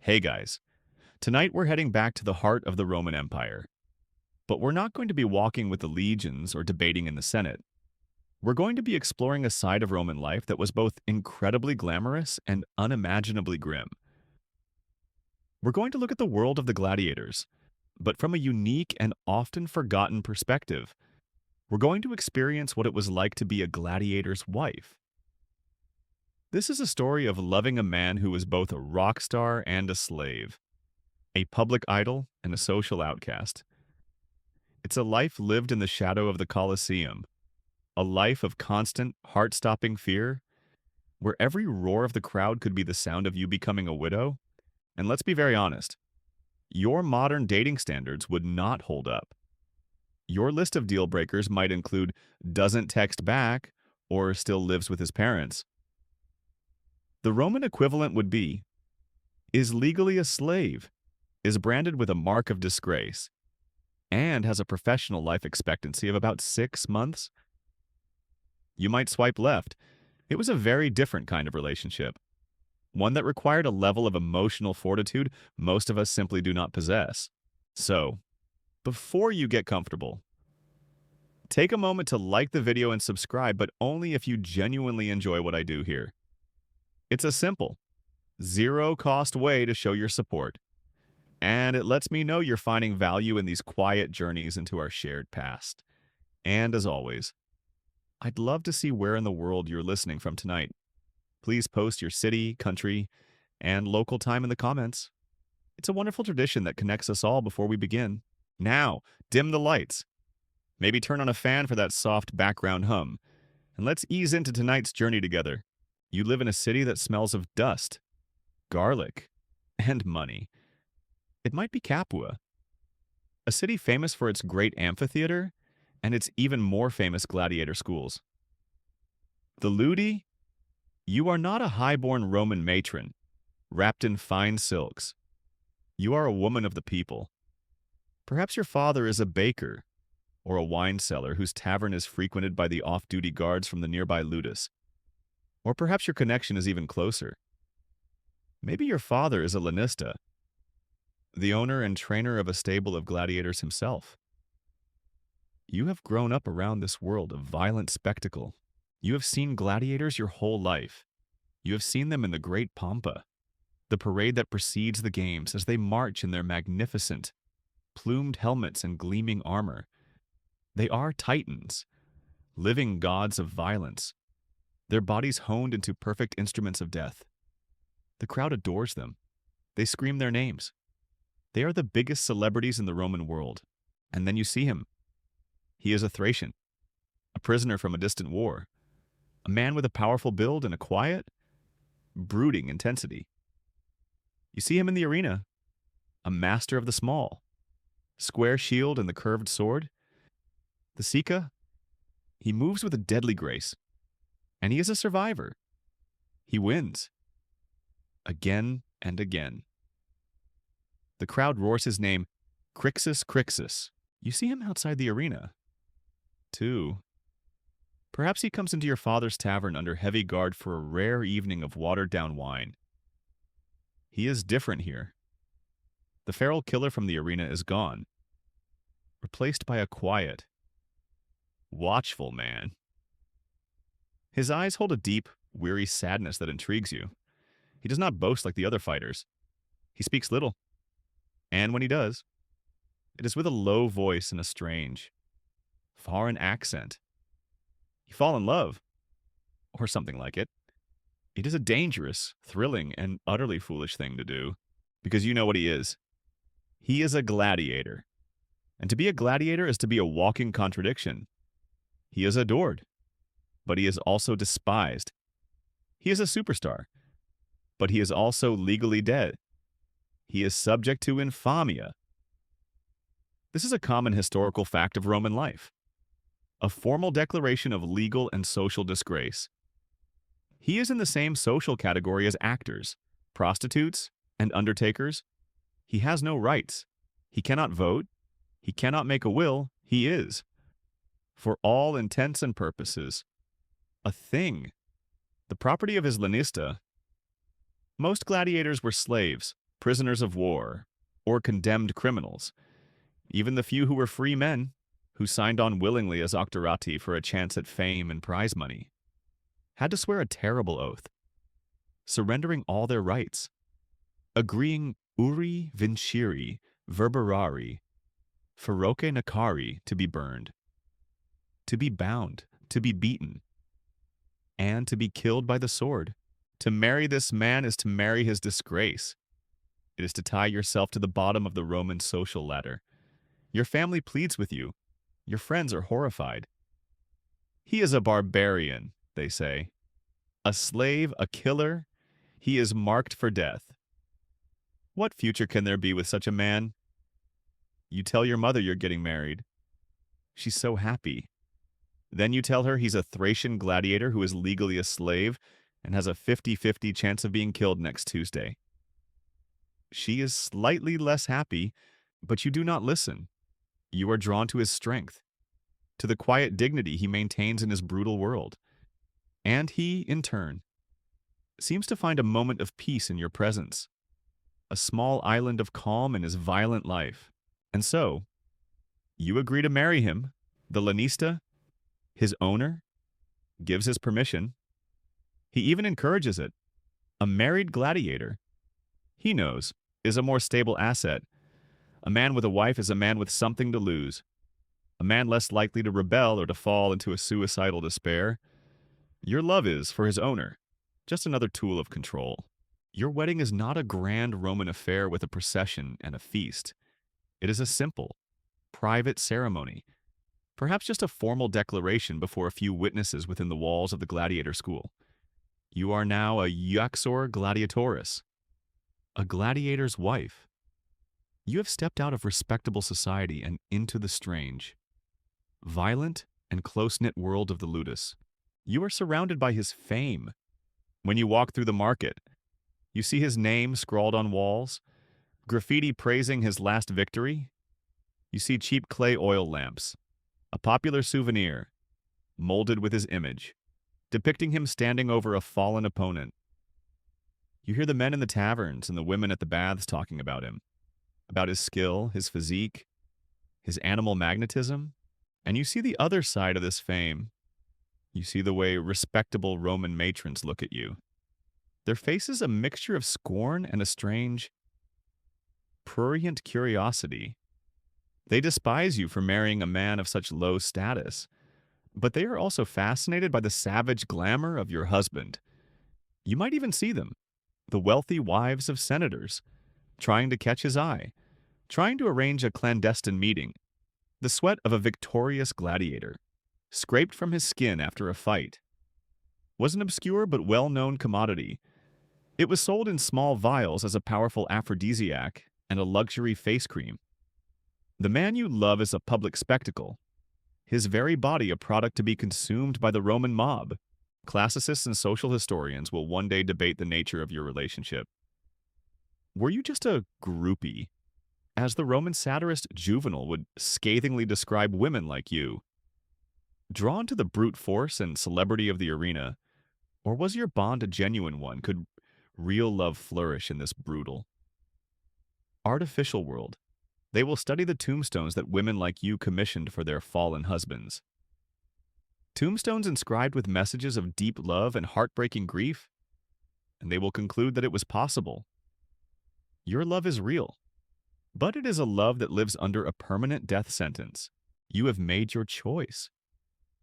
Hey guys, tonight we're heading back to the heart of the Roman Empire. But we're not going to be walking with the legions or debating in the Senate. We're going to be exploring a side of Roman life that was both incredibly glamorous and unimaginably grim. We're going to look at the world of the gladiators, but from a unique and often forgotten perspective. We're going to experience what it was like to be a gladiator's wife. This is a story of loving a man who was both a rock star and a slave, a public idol and a social outcast. It's a life lived in the shadow of the Colosseum, a life of constant, heart-stopping fear, where every roar of the crowd could be the sound of you becoming a widow. And let's be very honest, your modern dating standards would not hold up. Your list of deal breakers might include doesn't text back or still lives with his parents. The Roman equivalent would be is legally a slave, is branded with a mark of disgrace, and has a professional life expectancy of about 6 months. You might swipe left. It was a very different kind of relationship, one that required a level of emotional fortitude most of us simply do not possess. So, before you get comfortable, take a moment to like the video and subscribe, but only if you genuinely enjoy what I do here. It's a simple, zero-cost way to show your support, and it lets me know you're finding value in these quiet journeys into our shared past. And as always, I'd love to see where in the world you're listening from tonight. Please post your city, country, and local time in the comments. It's a wonderful tradition that connects us all before we begin. Now, dim the lights. Maybe turn on a fan for that soft background hum. And let's ease into tonight's journey together. You live in a city that smells of dust, garlic, and money. It might be Capua, a city famous for its great amphitheater and its even more famous gladiator schools. The Ludi, you are not a high-born Roman matron, wrapped in fine silks. You are a woman of the people. Perhaps your father is a baker, or a wine seller whose tavern is frequented by the off-duty guards from the nearby ludus. Or perhaps your connection is even closer. Maybe your father is a lanista, the owner and trainer of a stable of gladiators himself. You have grown up around this world of violent spectacle. You have seen gladiators your whole life. You have seen them in the great Pampa, the parade that precedes the games as they march in their magnificent, plumed helmets and gleaming armor. They are titans, living gods of violence, their bodies honed into perfect instruments of death. The crowd adores them. They scream their names. They are the biggest celebrities in the Roman world. And then you see him. He is a Thracian, a prisoner from a distant war, a man with a powerful build and a quiet, brooding intensity. You see him in the arena, a master of the small, square shield and the curved sword. The Sika, he moves with a deadly grace, and he is a survivor. He wins. Again and again. The crowd roars his name, Crixus Crixus. You see him outside the arena, too. Perhaps he comes into your father's tavern under heavy guard for a rare evening of watered-down wine. He is different here. The feral killer from the arena is gone, replaced by a quiet, watchful man. His eyes hold a deep, weary sadness that intrigues you. He does not boast like the other fighters. He speaks little, and when he does, it is with a low voice and a strange, foreign accent. You fall in love, or something like it. It is a dangerous, thrilling, and utterly foolish thing to do, because you know what he is. He is a gladiator. And to be a gladiator is to be a walking contradiction. He is adored, but he is also despised. He is a superstar, but he is also legally dead. He is subject to infamia. This is a common historical fact of Roman life, a formal declaration of legal and social disgrace. He is in the same social category as actors, prostitutes, and undertakers. He has no rights. He cannot vote. He cannot make a will. He is, for all intents and purposes, a thing, the property of his lanista. Most gladiators were slaves, prisoners of war, or condemned criminals, even the few who were free men, who signed on willingly as octorati for a chance at fame and prize money, had to swear a terrible oath, surrendering all their rights, agreeing uri vinciri verberari, feroce nacari to be burned, to be bound, to be beaten, and to be killed by the sword. To marry this man is to marry his disgrace. It is to tie yourself to the bottom of the Roman social ladder. Your family pleads with you. Your friends are horrified. He is a barbarian, they say. A slave, a killer. He is marked for death. What future can there be with such a man? You tell your mother you're getting married. She's so happy. Then you tell her he's a Thracian gladiator who is legally a slave and has a 50-50 chance of being killed next Tuesday. She is slightly less happy, but you do not listen. You are drawn to his strength, to the quiet dignity he maintains in his brutal world. And he, in turn, seems to find a moment of peace in your presence, a small island of calm in his violent life. And so, you agree to marry him. The lanista, his owner, gives his permission. He even encourages it. A married gladiator, he knows, is a more stable asset. A man with a wife is a man with something to lose. A man less likely to rebel or to fall into a suicidal despair. Your love is, for his owner, just another tool of control. Your wedding is not a grand Roman affair with a procession and a feast. It is a simple, private ceremony, perhaps just a formal declaration before a few witnesses within the walls of the gladiator school. You are now a iuxor gladiatoris, a gladiator's wife. You have stepped out of respectable society and into the strange, violent and close-knit world of the ludus. You are surrounded by his fame. When you walk through the market, you see his name scrawled on walls, graffiti praising his last victory. You see cheap clay oil lamps, a popular souvenir, molded with his image, depicting him standing over a fallen opponent. You hear the men in the taverns and the women at the baths talking about him, about his skill, his physique, his animal magnetism, and you see the other side of this fame. You see the way respectable Roman matrons look at you. Their faces a mixture of scorn and a strange, prurient curiosity. They despise you for marrying a man of such low status, but they are also fascinated by the savage glamour of your husband. You might even see them, the wealthy wives of senators, trying to catch his eye, trying to arrange a clandestine meeting. The sweat of a victorious gladiator, scraped from his skin after a fight, was an obscure but well-known commodity. It was sold in small vials as a powerful aphrodisiac and a luxury face cream. The man you love is a public spectacle, his very body a product to be consumed by the Roman mob. Classicists and social historians will one day debate the nature of your relationship. Were you just a groupie, as the Roman satirist Juvenal would scathingly describe women like you? Drawn to the brute force and celebrity of the arena, or was your bond a genuine one? Could real love flourish in this brutal, artificial world? They will study the tombstones that women like you commissioned for their fallen husbands. Tombstones inscribed with messages of deep love and heartbreaking grief, and they will conclude that it was possible. Your love is real, but it is a love that lives under a permanent death sentence. You have made your choice.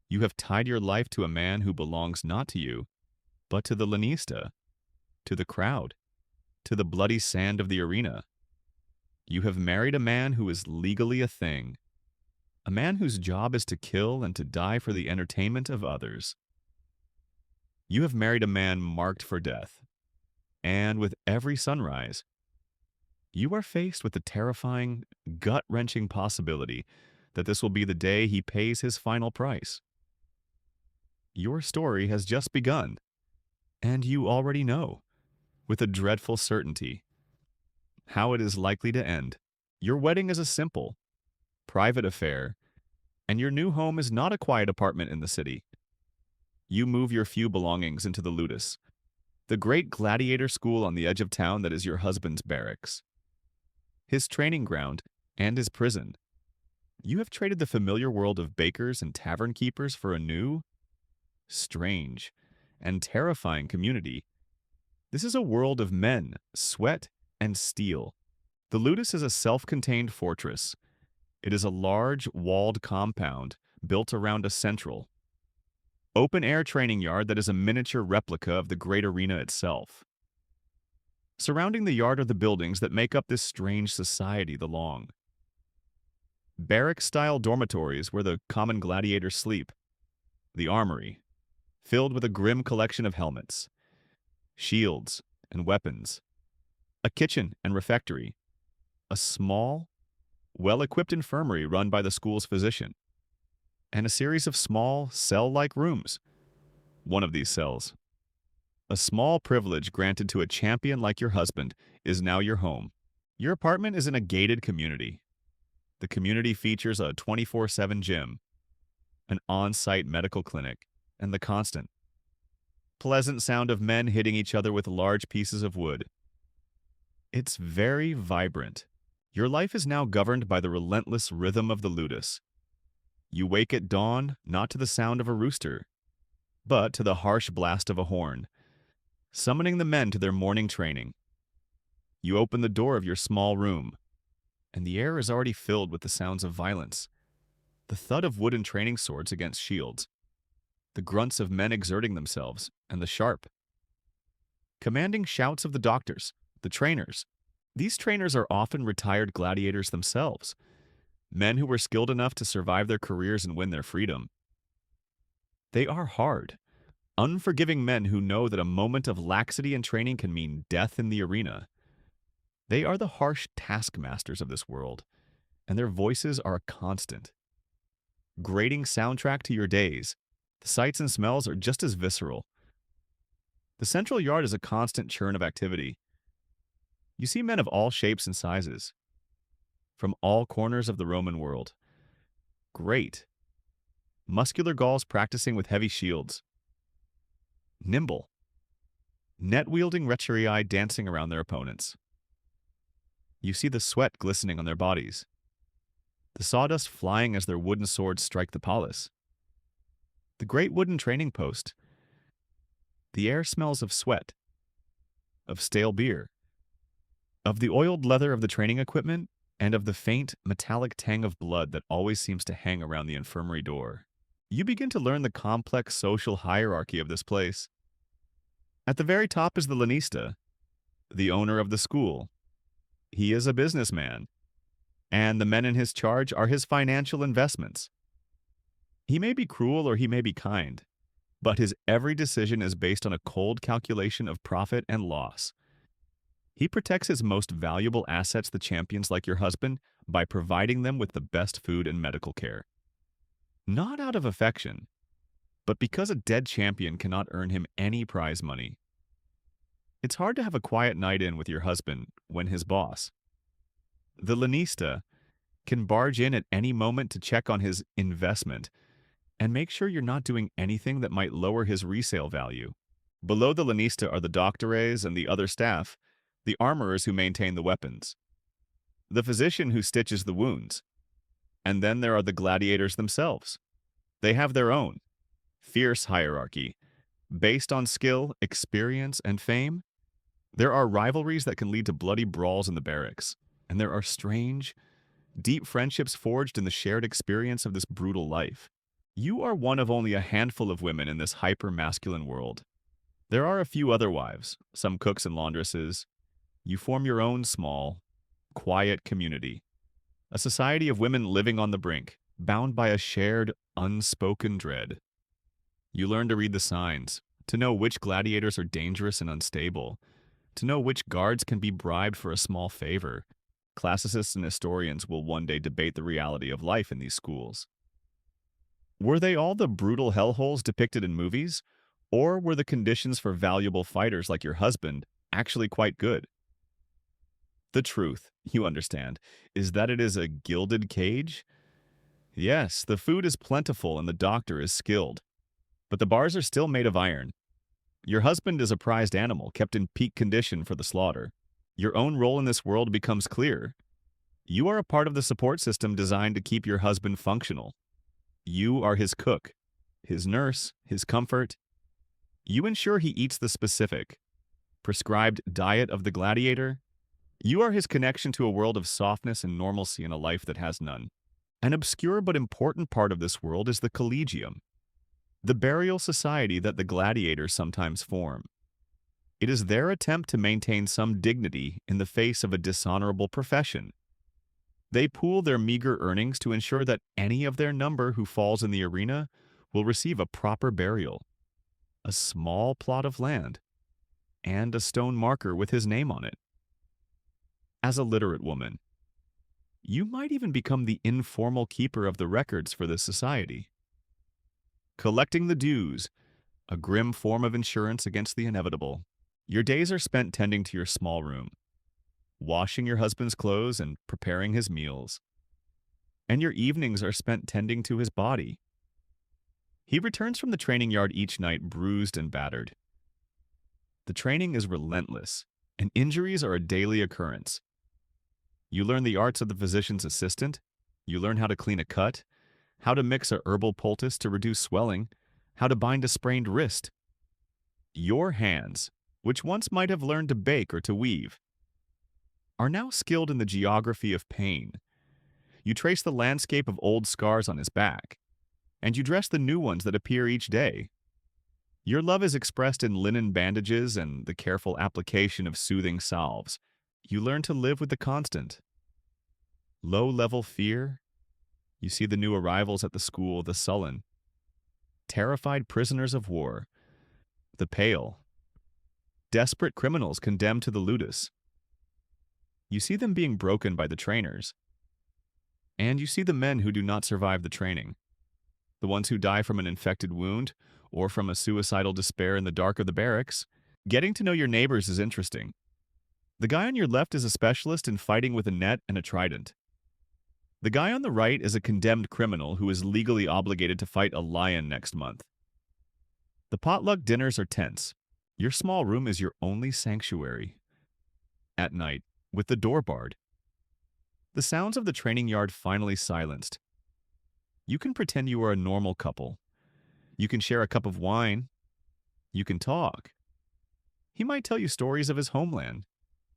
You have tied your life to a man who belongs not to you, but to the lanista, to the crowd, to the bloody sand of the arena. You have married a man who is legally a thing, a man whose job is to kill and to die for the entertainment of others. You have married a man marked for death, and with every sunrise, you are faced with the terrifying, gut-wrenching possibility that this will be the day he pays his final price. Your story has just begun, and you already know, with a dreadful certainty, how it is likely to end. Your wedding is a simple, private affair, and your new home is not a quiet apartment in the city. You move your few belongings into the ludus, The great gladiator school on the edge of town that is your husband's barracks, his training ground, and his prison. You have traded the familiar world of bakers and tavern keepers for a new, strange, and terrifying community. This is a world of men, sweat, and steel. The Ludus is a self-contained fortress. It is a large, walled compound built around a central, open-air training yard that is a miniature replica of the great arena itself. Surrounding the yard are the buildings that make up this strange society, the Long. Barrack-style dormitories where the common gladiators sleep. The armory, filled with a grim collection of helmets, shields, and weapons. A kitchen and refectory. A small, well-equipped infirmary run by the school's physician. And a series of small, cell-like rooms. One of these cells, a small privilege granted to a champion like your husband, is now your home. Your apartment is in a gated community. The community features a 24/7 gym, an on-site medical clinic, and the constant, pleasant sound of men hitting each other with large pieces of wood. It's very vibrant. Your life is now governed by the relentless rhythm of the ludus. You wake at dawn not to the sound of a rooster, but to the harsh blast of a horn, summoning the men to their morning training. You open the door of your small room, and the air is already filled with the sounds of violence. The thud of wooden training swords against shields, the grunts of men exerting themselves, and the sharp, commanding shouts of the doctors, the trainers. These trainers are often retired gladiators themselves, men who were skilled enough to survive their careers and win their freedom. They are hard, unforgiving men who know that a moment of laxity in training can mean death in the arena. They are the harsh taskmasters of this world, and their voices are a constant, grating soundtrack to your days. The sights and smells are just as visceral. The central yard is a constant churn of activity. You see men of all shapes and sizes, from all corners of the Roman world. Great, muscular Gauls practicing with heavy shields. Nimble, net-wielding retiarii dancing around their opponents. You see the sweat glistening on their bodies, the sawdust flying as their wooden swords strike the polis. The great wooden training post. The air smells of sweat, of stale beer, of the oiled leather of the training equipment, and of the faint, metallic tang of blood that always seems to hang around the infirmary door. You begin to learn the complex social hierarchy of this place. At the very top is the lanista, the owner of the school. He is a businessman, and the men in his charge are his financial investments. He may be cruel or he may be kind, but his every decision is based on a cold calculation of profit and loss. He protects his most valuable assets, the champions like your husband, by providing them with the best food and medical care. Not out of affection, but because a dead champion cannot earn him any prize money. It's hard to have a quiet night in with your husband when his boss, the lanista, can barge in at any moment to check on his investment and make sure you're not doing anything that might lower his resale value. Below the lanista are the doctores and the other staff, the armorers who maintain the weapons, the physician who stitches the wounds, and then there are the gladiators themselves. They have their own fierce hierarchy, based on skill, experience, and fame. There are rivalries that can lead to bloody brawls in the barracks, and there are strange, deep friendships forged in the shared experience of this brutal life. You are one of only a handful of women in this hyper-masculine world. There are a few other wives, some cooks and laundresses. You form your own small, quiet community, a society of women living on the brink, bound by a shared, unspoken dread. You learn to read the signs, to know which gladiators are dangerous and unstable, to know which guards can be bribed for a small favor. Classicists and historians will one day debate the reality of life in these schools. Were they all the brutal hellholes depicted in movies, or were the conditions for valuable fighters like your husband actually quite good? The truth, you understand, is that it is a gilded cage. Yes, the food is plentiful and the doctor is skilled, but the bars are still made of iron. Your husband is a prized animal kept in peak condition for the slaughter. Your own role in this world becomes clear. You are a part of the support system designed to keep your husband functional. You are his cook, his nurse, his comfort. You ensure he eats the specific, prescribed diet of the gladiator. You are his connection to a world of softness and normalcy in a life that has none. An obscure but important part of this world is the collegium, the burial society that the gladiators sometimes form. It is their attempt to maintain some dignity in the face of a dishonorable profession. They pool their meager earnings to ensure that any of their number who falls in the arena will receive a proper burial, a small plot of land, and a stone marker with his name on it. As a literate woman, you might even become the informal keeper of the records for this society. Collecting the dues, a grim form of insurance against the inevitable. Your days are spent tending to your small room, washing your husband's clothes and preparing his meals. And your evenings are spent tending to his body. He returns from the training yard each night bruised and battered. The training is relentless, and injuries are a daily occurrence. You learn the arts of the physician's assistant. You learn how to clean a cut, how to mix a herbal poultice to reduce swelling, how to bind a sprained wrist. Your hands, which once might have learned to bake or to weave, are now skilled in the geography of pain. You trace the landscape of old scars on his back, and you dress the new ones that appear each day. Your love is expressed in linen bandages and the careful application of soothing salves. You learn to live with the constant. Low-level fear. You see the new arrivals at the school, the sullen. Terrified prisoners of war. The pale. Desperate criminals condemned to the ludus. You see them being broken by the trainers. And you see the men who do not survive the training. The ones who die from an infected wound or from a suicidal despair in the dark of the barracks. Getting to know your neighbors is interesting. The guy on your left is a specialist in fighting with a net and a trident. The guy on the right is a condemned criminal who is legally obligated to fight a lion next month. The potluck dinners are tense. Your small room is your only sanctuary. At night, with the door barred, the sounds of the training yard finally silenced. You can pretend you are a normal couple. You can share a cup of wine. You can talk. He might tell you stories of his homeland,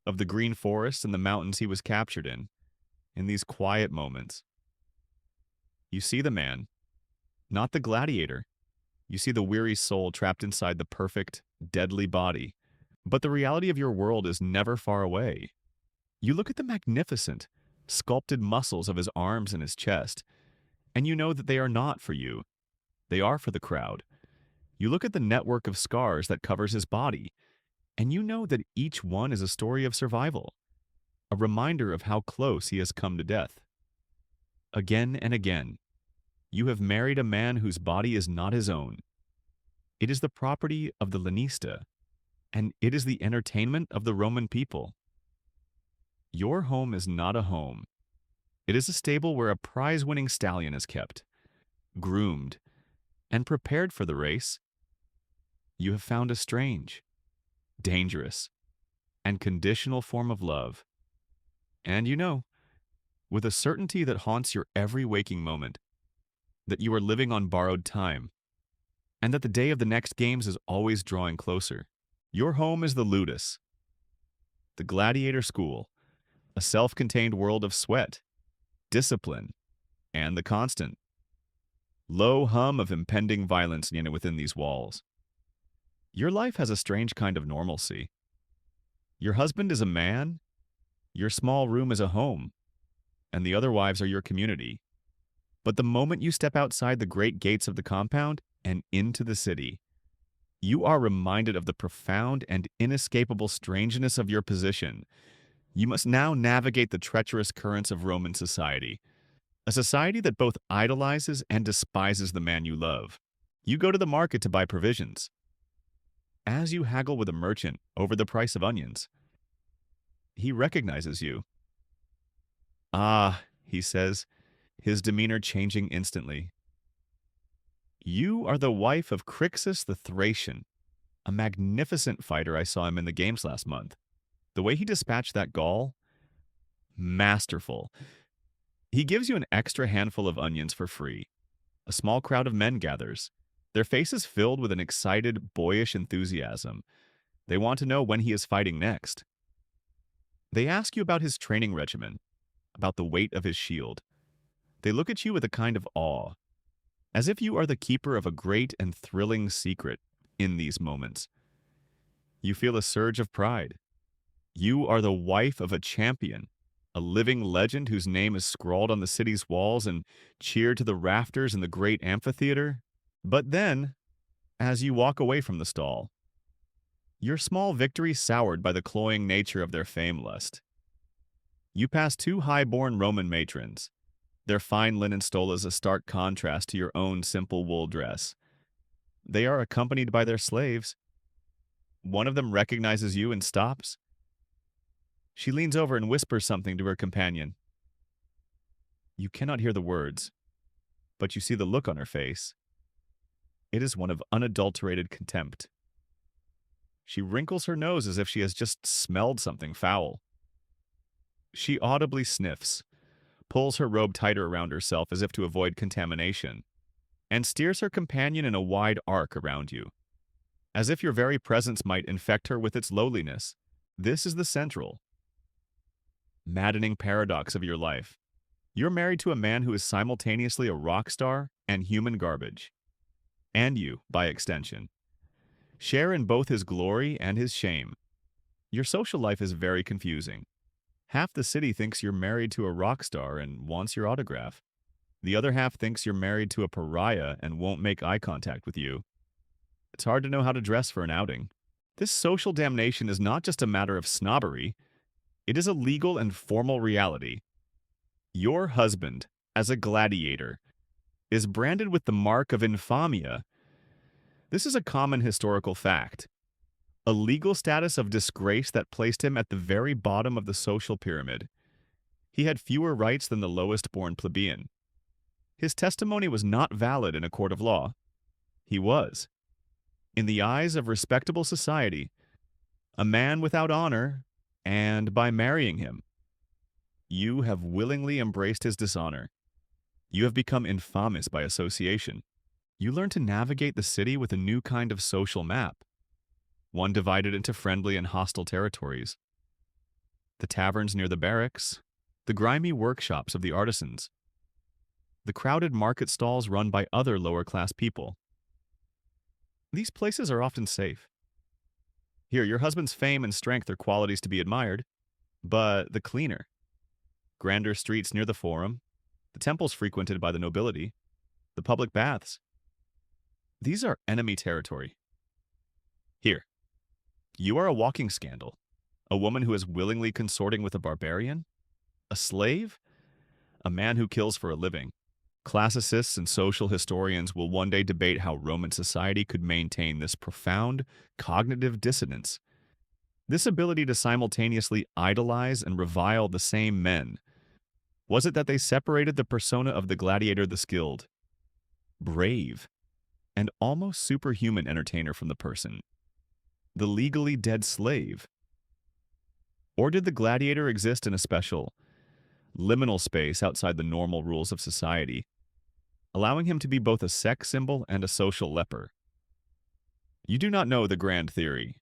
of the green forests and the mountains he was captured in these quiet moments. You see the man, not the gladiator. You see the weary soul trapped inside the perfect, deadly body. But the reality of your world is never far away. You look at the magnificent, sculpted muscles of his arms and his chest, and you know that they are not for you. They are for the crowd. You look at the network of scars that covers his body, and you know that each one is a story of survival, a reminder of how close he has come to death. Again and again, you have married a man whose body is not his own. It is the property of the lanista, and it is the entertainment of the Roman people. Your home is not a home. It is a stable where a prize-winning stallion is kept, groomed, and prepared for the race. You have found a strange, dangerous, and conditional form of love. And you know, with a certainty that haunts your every waking moment, that you are living on borrowed time, and that the day of the next games is always drawing closer. Your home is the ludus, the gladiator school, a self-contained world of sweat, discipline, and the constant, low hum of impending violence within these walls. Your life has a strange kind of normalcy. Your husband is a man, your small room is a home, and the other wives are your community. But the moment you step outside the great gates of the compound and into the city, you are reminded of the profound and inescapable strangeness of your position. You must now navigate the treacherous currents of Roman society, a society that both idolizes and despises the man you love. You go to the market to buy provisions. As you haggle with a merchant over the price of onions, he recognizes you. "Ah," he says, his demeanor changing instantly. "You are the wife of Crixus the Thracian, A magnificent fighter. I saw him in the games last month. The way he dispatched that Gaul, masterful. He gives you an extra handful of onions for free. A small crowd of men gathers, their faces filled with an excited, boyish enthusiasm. They want to know when he is fighting next. They ask you about his training regimen, about the weight of his shield. They look at you with a kind of awe, as if you are the keeper of a great and thrilling secret in these moments. You feel a surge of pride. You are the wife of a champion, a living legend whose name is scrawled on the city's walls and cheered to the rafters in the great amphitheater. But then, as you walk away from the stall, your small victory soured by the cloying nature of their fame lust. You pass two high-born Roman matrons, their fine linen stolas a stark contrast to your own simple wool dress. They are accompanied by their slaves. One of them recognizes you and stops. She leans over and whispers something to her companion. You cannot hear the words, but you see the look on her face. It is one of unadulterated contempt. She wrinkles her nose as if she has just smelled something foul. She audibly sniffs, pulls her robe tighter around herself as if to avoid contamination, and steers her companion in a wide arc around you, as if your very presence might infect her with its lowliness. This is the central, maddening paradox of your life. You're married to a man who is simultaneously a rock star and human garbage. And you, by extension, share in both his glory and his shame. Your social life is very confusing. Half the city thinks you're married to a rock star and wants your autograph. The other half thinks you're married to a pariah and won't make eye contact with you. It's hard to know how to dress for an outing. This social damnation is not just a matter of snobbery. It is a legal and formal reality. Your husband, as a gladiator, is branded with the mark of infamia. This is a common historical fact, a legal status of disgrace that placed him at the very bottom of the social pyramid. He had fewer rights than the lowest-born plebeian. His testimony was not valid in a court of law. He was, in the eyes of respectable society, a man without honor, and by marrying him, you have willingly embraced his dishonor. You have become infamous by association. You learn to navigate the city with a new kind of social map, one divided into friendly and hostile territories. The taverns near the barracks, the grimy workshops of the artisans, the crowded market stalls run by other lower-class people. These places are often safe. Here, your husband's fame and strength are qualities to be admired, but the cleaner, grander streets near the forum, the temples frequented by the nobility, the public baths, these are enemy territory. Here, you are a walking scandal, a woman who is willingly consorting with a barbarian, a slave, a man who kills for a living. Classicists and social historians will one day debate how Roman society could maintain this profound cognitive dissonance, this ability to simultaneously idolize and revile the same men. Was it that they separated the persona of the gladiator, the skilled, brave, and almost superhuman entertainer from the person, the legally dead slave? Or did the gladiator exist in a special, liminal space outside the normal rules of society, allowing him to be both a sex symbol and a social leper? You do not know the grand theory.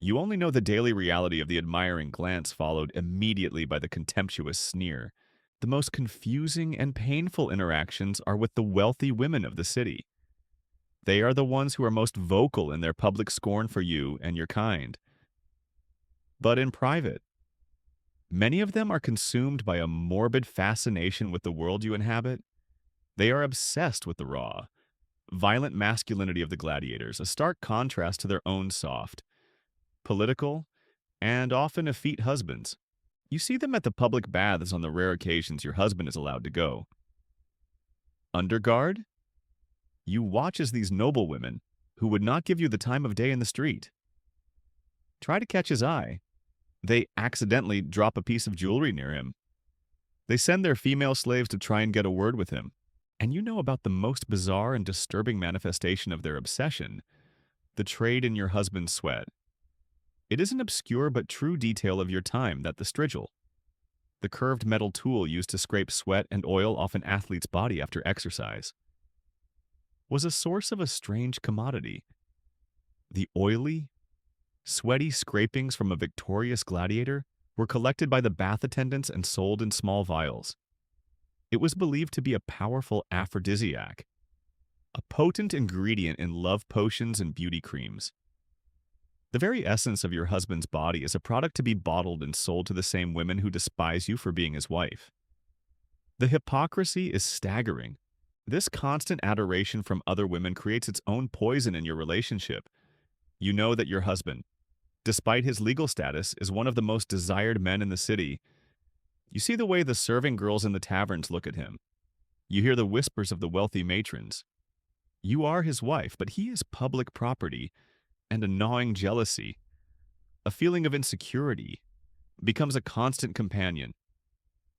You only know the daily reality of the admiring glance followed immediately by the contemptuous sneer. The most confusing and painful interactions are with the wealthy women of the city. They are the ones who are most vocal in their public scorn for you and your kind. But in private, many of them are consumed by a morbid fascination with the world you inhabit. They are obsessed with the raw, violent masculinity of the gladiators, a stark contrast to their own soft, political, and often effete husbands. You see them at the public baths on the rare occasions your husband is allowed to go. Under guard, you watch as these noble women, who would not give you the time of day in the street, try to catch his eye. They accidentally drop a piece of jewelry near him. They send their female slaves to try and get a word with him. And you know about the most bizarre and disturbing manifestation of their obsession, the trade in your husband's sweat. It is an obscure but true detail of your time that the strigil, the curved metal tool used to scrape sweat and oil off an athlete's body after exercise, was a source of a strange commodity. The oily, sweaty scrapings from a victorious gladiator were collected by the bath attendants and sold in small vials. It was believed to be a powerful aphrodisiac, a potent ingredient in love potions and beauty creams. The very essence of your husband's body is a product to be bottled and sold to the same women who despise you for being his wife. The hypocrisy is staggering. This constant adoration from other women creates its own poison in your relationship. You know that your husband, despite his legal status, is one of the most desired men in the city. You see the way the serving girls in the taverns look at him. You hear the whispers of the wealthy matrons. You are his wife, but he is public property, and a gnawing jealousy, a feeling of insecurity, becomes a constant companion.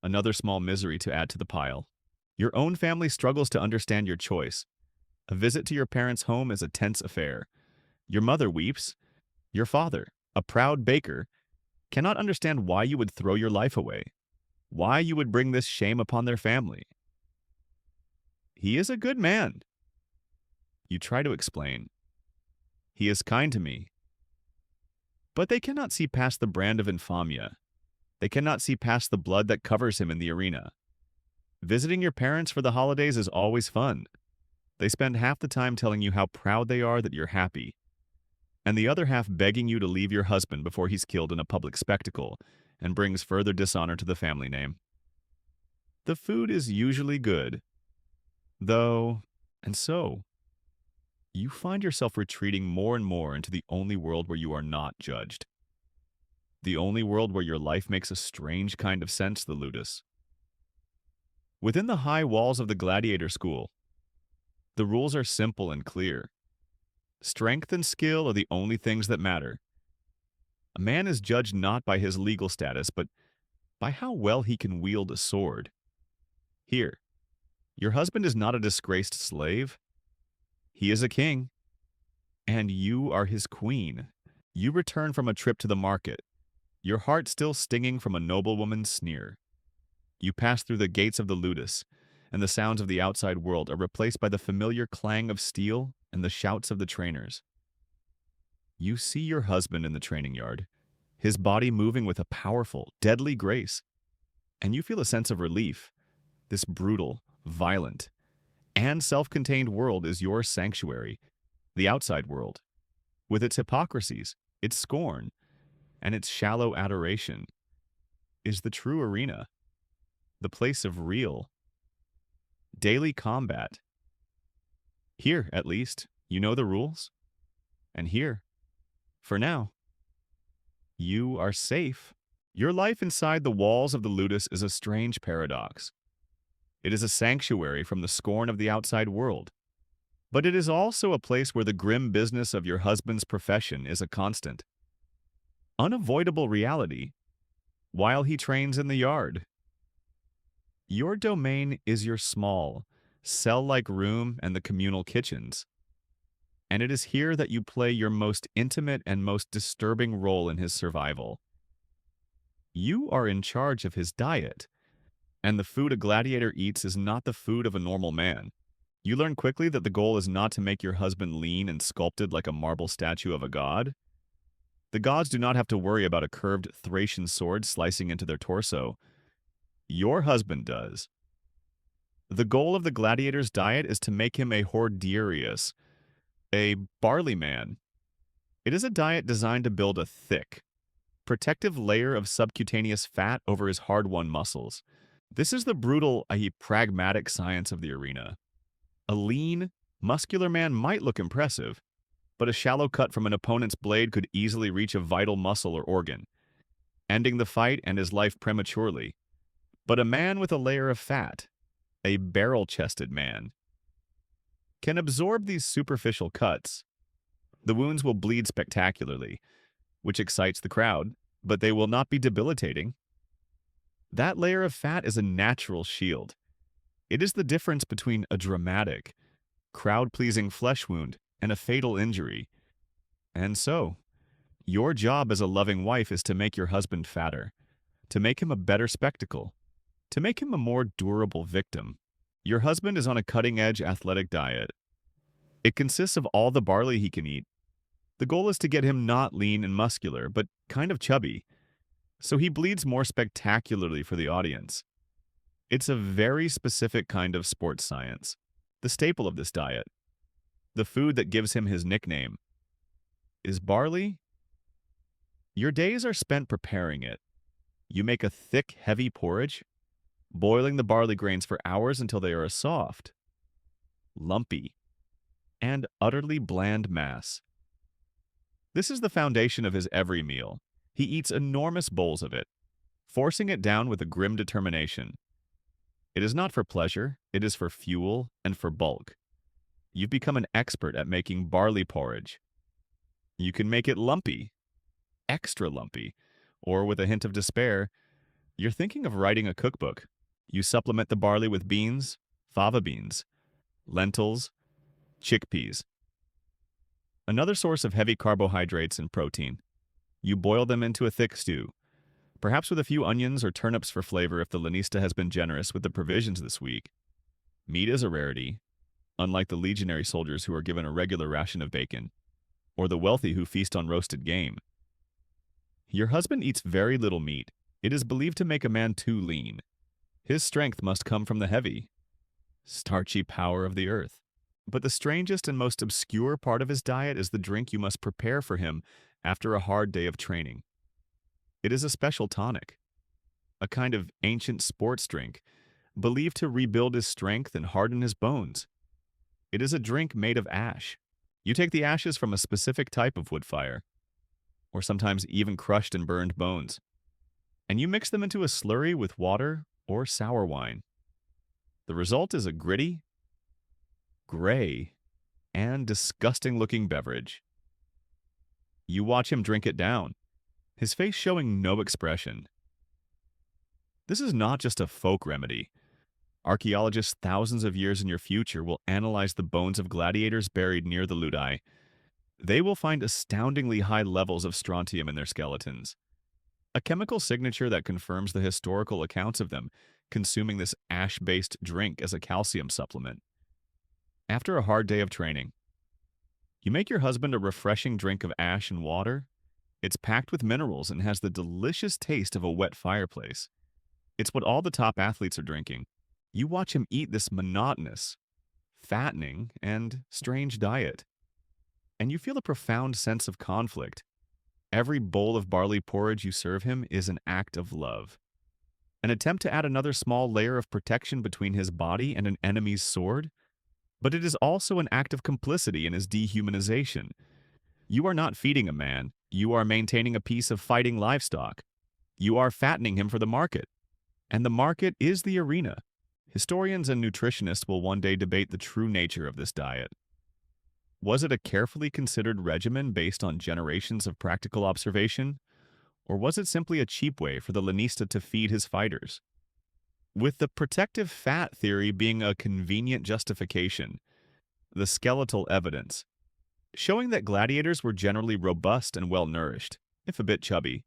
Another small misery to add to the pile. Your own family struggles to understand your choice. A visit to your parents' home is a tense affair. Your mother weeps. Your father, a proud baker, cannot understand why you would throw your life away, why you would bring this shame upon their family. He is a good man. You try to explain. He is kind to me. But they cannot see past the brand of infamia. They cannot see past the blood that covers him in the arena. Visiting your parents for the holidays is always fun. They spend half the time telling you how proud they are that you're happy, and the other half begging you to leave your husband before he's killed in a public spectacle and brings further dishonor to the family name. The food is usually good, though, and so, you find yourself retreating more and more into the only world where you are not judged. The only world where your life makes a strange kind of sense, the ludus. Within the high walls of the gladiator school, the rules are simple and clear. Strength and skill are the only things that matter. A man is judged not by his legal status, but by how well he can wield a sword. Here, your husband is not a disgraced slave. He is a king, and you are his queen. You return from a trip to the market, your heart still stinging from a noblewoman's sneer. You pass through the gates of the ludus, and the sounds of the outside world are replaced by the familiar clang of steel and the shouts of the trainers. You see your husband in the training yard, his body moving with a powerful, deadly grace, and you feel a sense of relief. This brutal, violent, and self-contained world is your sanctuary. The outside world, with its hypocrisies, its scorn, and its shallow adoration, is the true arena, the place of real, daily combat. Here, at least, you know the rules. And here, for now, you are safe. Your life inside the walls of the ludus is a strange paradox. It is a sanctuary from the scorn of the outside world. But it is also a place where the grim business of your husband's profession is a constant, unavoidable reality while he trains in the yard. Your domain is your small, cell-like room and the communal kitchens. And it is here that you play your most intimate and most disturbing role in his survival. You are in charge of his diet, and the food a gladiator eats is not the food of a normal man. You learn quickly that the goal is not to make your husband lean and sculpted like a marble statue of a god. The gods do not have to worry about a curved Thracian sword slicing into their torso. Your husband does. The goal of the gladiator's diet is to make him a hordearius, a barley man. It is a diet designed to build a thick, protective layer of subcutaneous fat over his hard-won muscles. This is the brutal, i.e. pragmatic science of the arena. A lean, muscular man might look impressive, but a shallow cut from an opponent's blade could easily reach a vital muscle or organ, ending the fight and his life prematurely. But a man with a layer of fat, a barrel-chested man, can absorb these superficial cuts. The wounds will bleed spectacularly, which excites the crowd, but they will not be debilitating. That layer of fat is a natural shield. It is the difference between a dramatic, crowd-pleasing flesh wound and a fatal injury. And so, your job as a loving wife is to make your husband fatter, to make him a better spectacle, to make him a more durable victim. Your husband is on a cutting-edge athletic diet. It consists of all the barley he can eat. The goal is to get him not lean and muscular, but kind of chubby, so he bleeds more spectacularly for the audience. It's a very specific kind of sports science, the staple of this diet. The food that gives him his nickname is barley. Your days are spent preparing it. You make a thick, heavy porridge, boiling the barley grains for hours until they are a soft, lumpy, and utterly bland mass. This is the foundation of his every meal. He eats enormous bowls of it, forcing it down with a grim determination. It is not for pleasure, it is for fuel and for bulk. You've become an expert at making barley porridge. You can make it lumpy, extra lumpy, or with a hint of despair, you're thinking of writing a cookbook. You supplement the barley with beans, fava beans, lentils, chickpeas. Another source of heavy carbohydrates and protein. You boil them into a thick stew, perhaps with a few onions or turnips for flavor if the lanista has been generous with the provisions this week. Meat is a rarity, unlike the legionary soldiers who are given a regular ration of bacon, or the wealthy who feast on roasted game. Your husband eats very little meat. It is believed to make a man too lean. His strength must come from the heavy, starchy power of the earth. But the strangest and most obscure part of his diet is the drink you must prepare for him after a hard day of training. It is a special tonic, a kind of ancient sports drink, believed to rebuild his strength and harden his bones. It is a drink made of ash. You take the ashes from a specific type of wood fire, or sometimes even crushed and burned bones, and you mix them into a slurry with water or sour wine. The result is a gritty, gray, and disgusting-looking beverage. You watch him drink it down, his face showing no expression. This is not just a folk remedy. Archaeologists thousands of years in your future will analyze the bones of gladiators buried near the Ludi. They will find astoundingly high levels of strontium in their skeletons, a chemical signature that confirms the historical accounts of them consuming this ash-based drink as a calcium supplement. After a hard day of training, you make your husband a refreshing drink of ash and water. It's packed with minerals and has the delicious taste of a wet fireplace. It's what all the top athletes are drinking. You watch him eat this monotonous, fattening, and strange diet, and you feel a profound sense of conflict. Every bowl of barley porridge you serve him is an act of love, an attempt to add another small layer of protection between his body and an enemy's sword. But it is also an act of complicity in his dehumanization. You are not feeding a man, you are maintaining a piece of fighting livestock. You are fattening him for the market, and the market is the arena. Historians and nutritionists will one day debate the true nature of this diet. Was it a carefully considered regimen based on generations of practical observation, or was it simply a cheap way for the lanista to feed his fighters? With the protective fat theory being a convenient justification, the skeletal evidence, showing that gladiators were generally robust and well-nourished, if a bit chubby,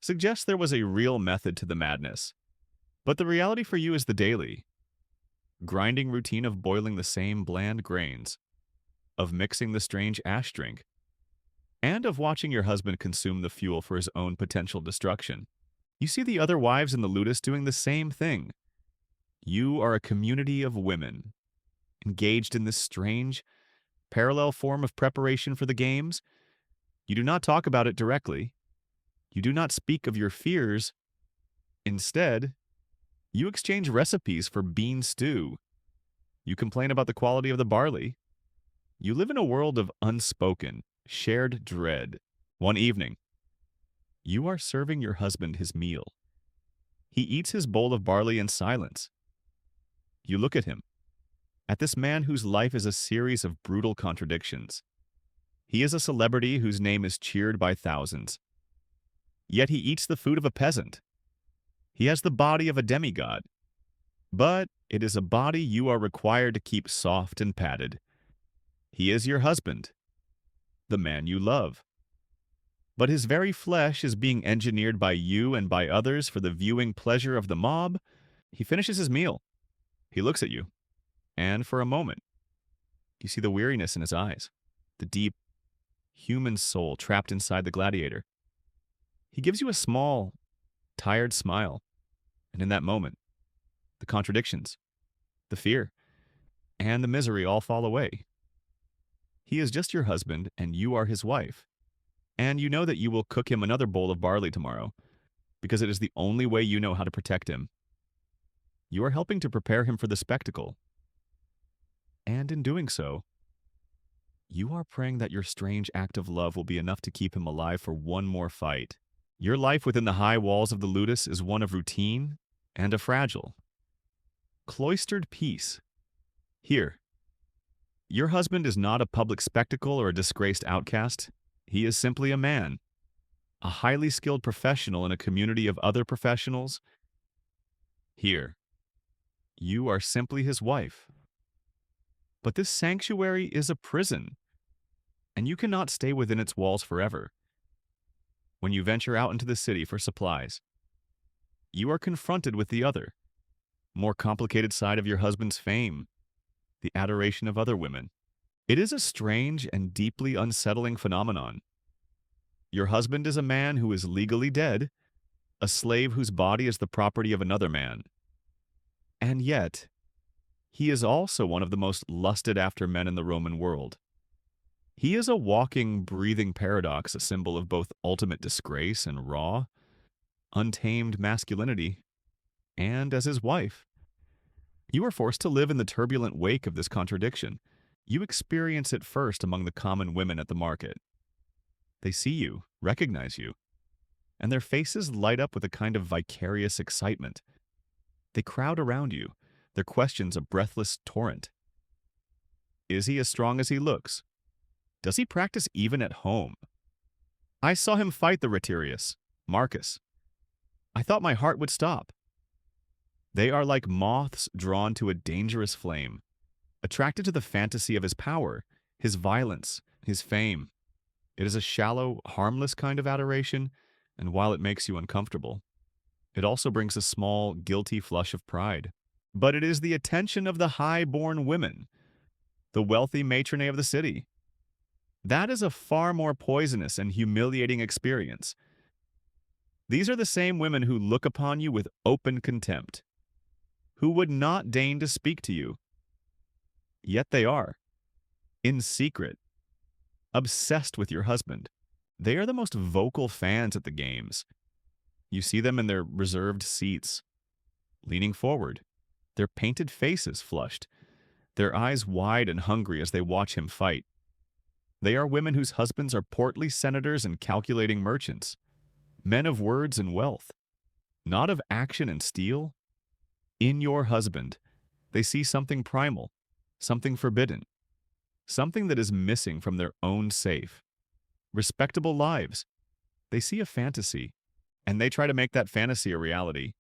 suggests there was a real method to the madness. But the reality for you is the daily, grinding routine of boiling the same bland grains, of mixing the strange ash drink, and of watching your husband consume the fuel for his own potential destruction. You see the other wives in the ludus doing the same thing. You are a community of women, engaged in this strange, parallel form of preparation for the games. You do not talk about it directly. You do not speak of your fears. Instead, you exchange recipes for bean stew. You complain about the quality of the barley. You live in a world of unspoken, shared dread. One evening, you are serving your husband his meal. He eats his bowl of barley in silence. You look at him, at this man whose life is a series of brutal contradictions. He is a celebrity whose name is cheered by thousands. Yet he eats the food of a peasant. He has the body of a demigod. But it is a body you are required to keep soft and padded. He is your husband. the man you love. But his very flesh is being engineered by you and by others for the viewing pleasure of the mob. He finishes his meal. He looks at you, and for a moment, you see the weariness in his eyes, the deep, human soul trapped inside the gladiator. He gives you a small, tired smile, and in that moment, the contradictions, the fear, and the misery all fall away. He is just your husband, and you are his wife. And you know that you will cook him another bowl of barley tomorrow, because it is the only way you know how to protect him. You are helping to prepare him for the spectacle. And in doing so, you are praying that your strange act of love will be enough to keep him alive for one more fight. Your life within the high walls of the ludus is one of routine and a fragile, cloistered peace. Here, your husband is not a public spectacle or a disgraced outcast. He is simply a man, a highly skilled professional in a community of other professionals. Here, you are simply his wife. But this sanctuary is a prison, and you cannot stay within its walls forever. When you venture out into the city for supplies, you are confronted with the other, more complicated side of your husband's fame, the adoration of other women. It is a strange and deeply unsettling phenomenon. Your husband is a man who is legally dead, a slave whose body is the property of another man. And yet, he is also one of the most lusted after men in the Roman world. He is a walking, breathing paradox, a symbol of both ultimate disgrace and raw, untamed masculinity. And as his wife, you are forced to live in the turbulent wake of this contradiction. You experience it first among the common women at the market. They see you, recognize you, and their faces light up with a kind of vicarious excitement. They crowd around you, their questions a breathless torrent. Is he as strong as he looks? Does he practice even at home? I saw him fight the Rhetarius, Marcus. I thought my heart would stop. They are like moths drawn to a dangerous flame, attracted to the fantasy of his power, his violence, his fame. It is a shallow, harmless kind of adoration, and while it makes you uncomfortable, it also brings a small, guilty flush of pride. But it is the attention of the high-born women, the wealthy matrone of the city. That is a far more poisonous and humiliating experience. These are the same women who look upon you with open contempt, who would not deign to speak to you. Yet they are, in secret, obsessed with your husband. They are the most vocal fans at the games. You see them in their reserved seats, leaning forward, their painted faces flushed, their eyes wide and hungry as they watch him fight. They are women whose husbands are portly senators and calculating merchants, men of words and wealth, not of action and steel. In your husband, they see something primal, something forbidden, something that is missing from their own safe, respectable lives. They see a fantasy, and they try to make that fantasy a reality.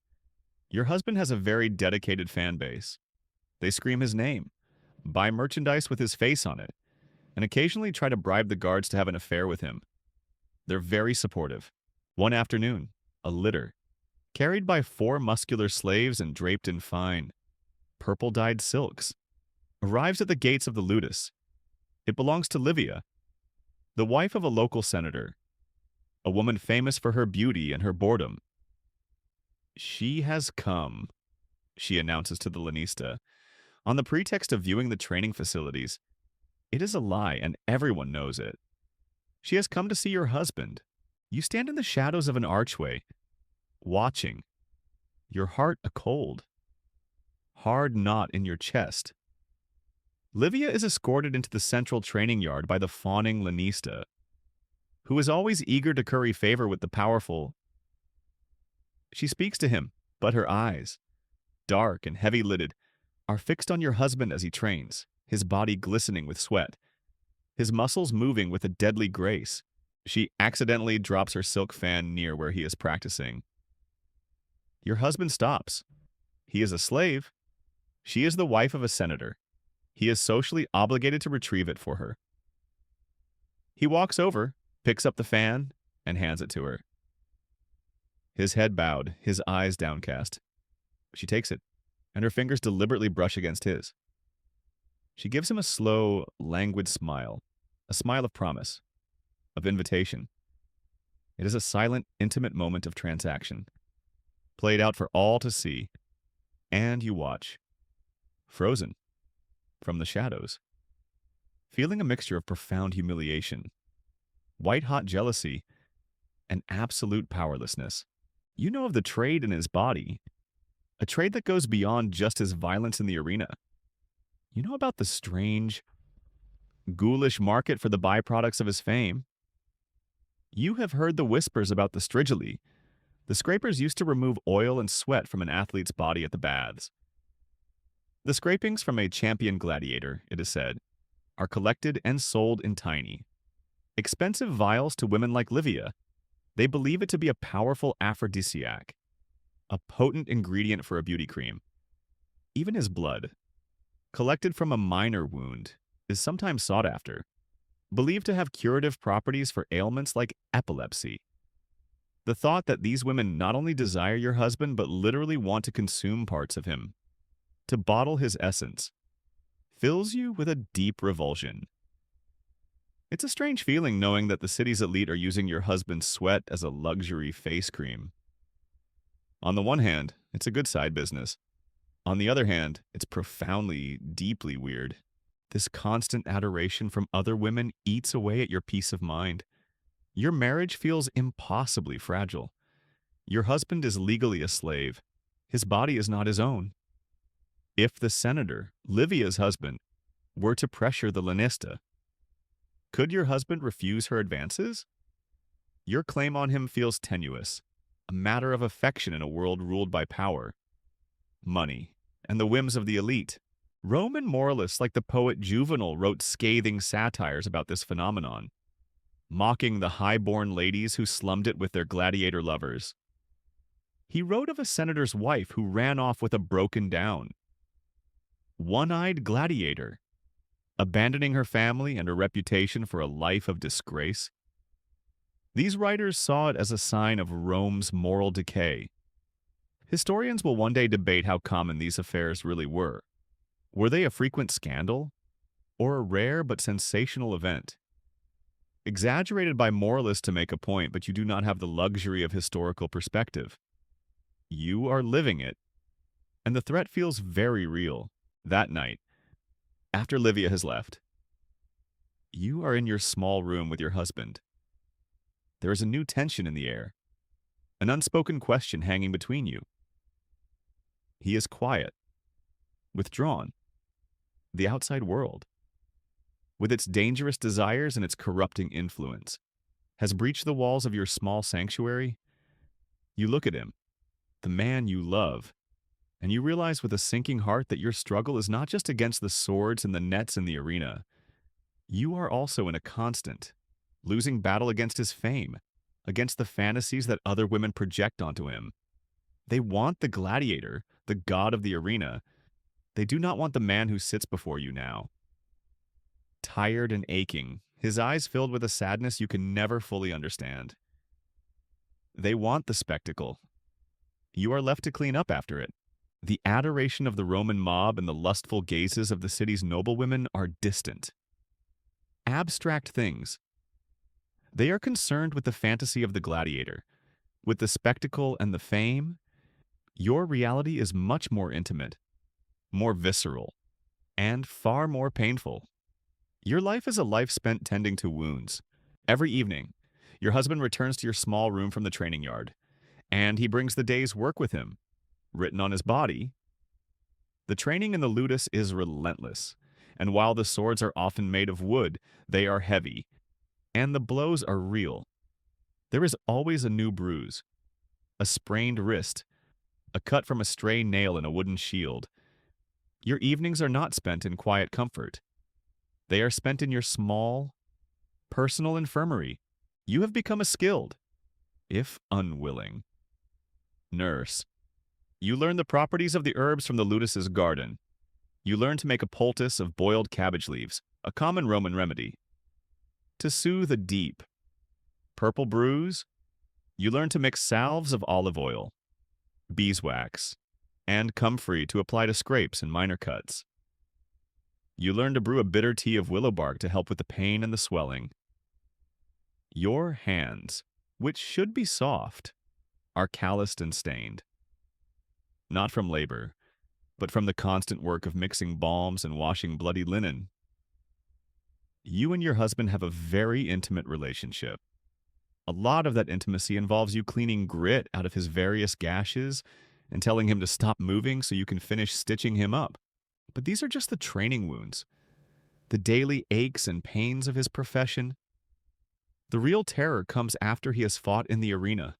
Your husband has a very dedicated fan base. They scream his name, buy merchandise with his face on it, and occasionally try to bribe the guards to have an affair with him. They're very supportive. One afternoon, a litter, carried by 4 muscular slaves and draped in fine, purple-dyed silks, arrives at the gates of the ludus. It belongs to Livia, the wife of a local senator, a woman famous for her beauty and her boredom. She has come, she announces to the lanista, on the pretext of viewing the training facilities. It is a lie, and everyone knows it. She has come to see your husband. You stand in the shadows of an archway, watching, your heart a cold, hard knot in your chest. Livia is escorted into the central training yard by the fawning lanista, who is always eager to curry favor with the powerful. She speaks to him, but her eyes, dark and heavy-lidded, are fixed on your husband as he trains, his body glistening with sweat, his muscles moving with a deadly grace. She accidentally drops her silk fan near where he is practicing. Your husband stops. He is a slave. She is the wife of a senator. He is socially obligated to retrieve it for her. He walks over, picks up the fan, and hands it to her. His head bowed, his eyes downcast. She takes it, and her fingers deliberately brush against his. She gives him a slow, languid smile, a smile of promise, of invitation. It is a silent, intimate moment of transaction, played out for all to see, and you watch, frozen, from the shadows, feeling a mixture of profound humiliation, white-hot jealousy, and absolute powerlessness. You know of the trade in his body, a trade that goes beyond just his violence in the arena. You know about the strange, ghoulish market for the byproducts of his fame. You have heard the whispers about the strigili. The scrapers used to remove oil and sweat from an athlete's body at the baths. The scrapings from a champion gladiator, it is said, are collected and sold in tiny, expensive vials to women like Livia. They believe it to be a powerful aphrodisiac, a potent ingredient for a beauty cream. Even his blood, collected from a minor wound, is sometimes sought after, believed to have curative properties for ailments like epilepsy. The thought that these women not only desire your husband but literally want to consume parts of him, to bottle his essence, fills you with a deep revulsion. It's a strange feeling knowing that the city's elite are using your husband's sweat as a luxury face cream. On the one hand, it's a good side business. On the other hand, it's profoundly, deeply weird. This constant adoration from other women eats away at your peace of mind. Your marriage feels impossibly fragile. Your husband is legally a slave. His body is not his own. If the senator, Livia's husband, were to pressure the Lanista, could your husband refuse her advances? Your claim on him feels tenuous, a matter of affection in a world ruled by power, money, and the whims of the elite. Roman moralists like the poet Juvenal wrote scathing satires about this phenomenon, mocking the high-born ladies who slummed it with their gladiator lovers. He wrote of a senator's wife who ran off with a broken down, one-eyed gladiator, abandoning her family and her reputation for a life of disgrace. These writers saw it as a sign of Rome's moral decay. Historians will one day debate how common these affairs really were. Were they a frequent scandal, or a rare but sensational event? Exaggerated by moralists to make a point, but you do not have the luxury of historical perspective. You are living it, and the threat feels very real. That night, after Livia has left, you are in your small room with your husband. There is a new tension in the air, an unspoken question hanging between you. He is quiet, withdrawn. The outside world, with its dangerous desires and its corrupting influence, has breached the walls of your small sanctuary. You look at him, the man you love, and you realize with a sinking heart that your struggle is not just against the swords and the nets in the arena. You are also in a constant, losing battle against his fame, against the fantasies that other women project onto him. They want the gladiator, the god of the arena. They do not want the man who sits before you now. Tired and aching, his eyes filled with a sadness you can never fully understand. They want the spectacle. You are left to clean up after it. The adoration of the Roman mob and the lustful gazes of the city's noblewomen are distant, abstract things. They are concerned with the fantasy of the gladiator, with the spectacle and the fame. Your reality is much more intimate, more visceral, and far more painful. Your life is a life spent tending to wounds. Every evening, your husband returns to your small room from the training yard, and he brings the day's work with him, written on his body. The training in the ludus is relentless, and while the swords are often made of wood, they are heavy, and the blows are real. There is always a new bruise, a sprained wrist, a cut from a stray nail in a wooden shield. Your evenings are not spent in quiet comfort. They are spent in your small, personal infirmary. You have become a skilled, if unwilling, nurse. You learn the properties of the herbs from the ludus's garden. You learn to make a poultice of boiled cabbage leaves, a common Roman remedy. to soothe a deep, purple bruise, you learn to mix salves of olive oil, beeswax, and comfrey to apply to scrapes and minor cuts. You learn to brew a bitter tea of willow bark to help with the pain and the swelling. Your hands, which should be soft, are calloused and stained. Not from labor, but from the constant work of mixing balms and washing bloody linen. You and your husband have a very intimate relationship. A lot of that intimacy involves you cleaning grit out of his various gashes and telling him to stop moving so you can finish stitching him up. But these are just the training wounds, the daily aches and pains of his profession. The real terror comes after he has fought in the arena.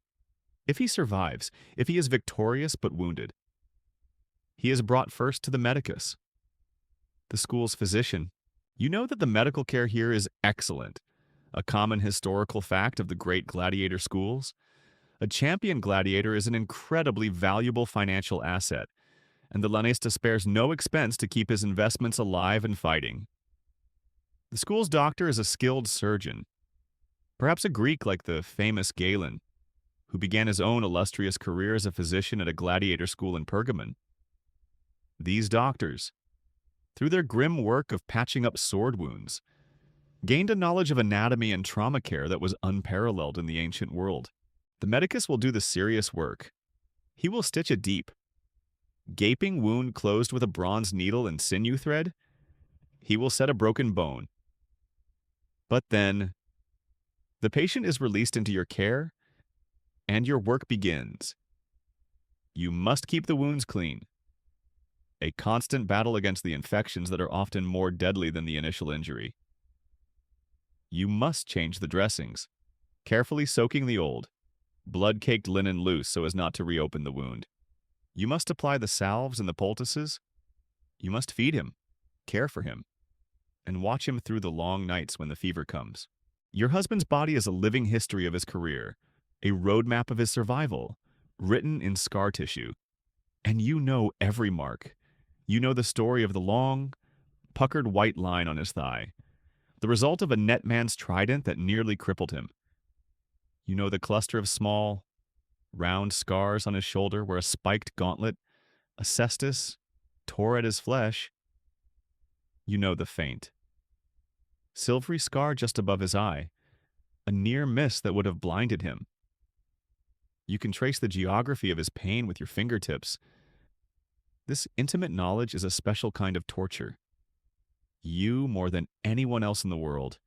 If he survives, if he is victorious but wounded, he is brought first to the medicus, the school's physician. You know that the medical care here is excellent, a common historical fact of the great gladiator schools. A champion gladiator is an incredibly valuable financial asset, and the lanista spares no expense to keep his investments alive and fighting. The school's doctor is a skilled surgeon, perhaps a Greek like the famous Galen, who began his own illustrious career as a physician at a gladiator school in Pergamon. These doctors, through their grim work of patching up sword wounds, gained a knowledge of anatomy and trauma care that was unparalleled in the ancient world. The medicus will do the serious work. He will stitch a deep, gaping wound closed with a bronze needle and sinew thread. He will set a broken bone. But then, the patient is released into your care, and your work begins. You must keep the wounds clean. A constant battle against the infections that are often more deadly than the initial injury. You must change the dressings, carefully soaking the old, blood-caked linen loose so as not to reopen the wound. You must apply the salves and the poultices. You must feed him, care for him, and watch him through the long nights when the fever comes. Your husband's body is a living history of his career, a roadmap of his survival, written in scar tissue. And you know every mark. You know the story of the long, puckered white line on his thigh, the result of a netman's trident that nearly crippled him. You know the cluster of small, round scars on his shoulder where a spiked gauntlet, a cestus, tore at his flesh. You know the faint, silvery scar just above his eye, a near miss that would have blinded him. You can trace the geography of his pain with your fingertips. This intimate knowledge is a special kind of torture. You, more than anyone else in the world,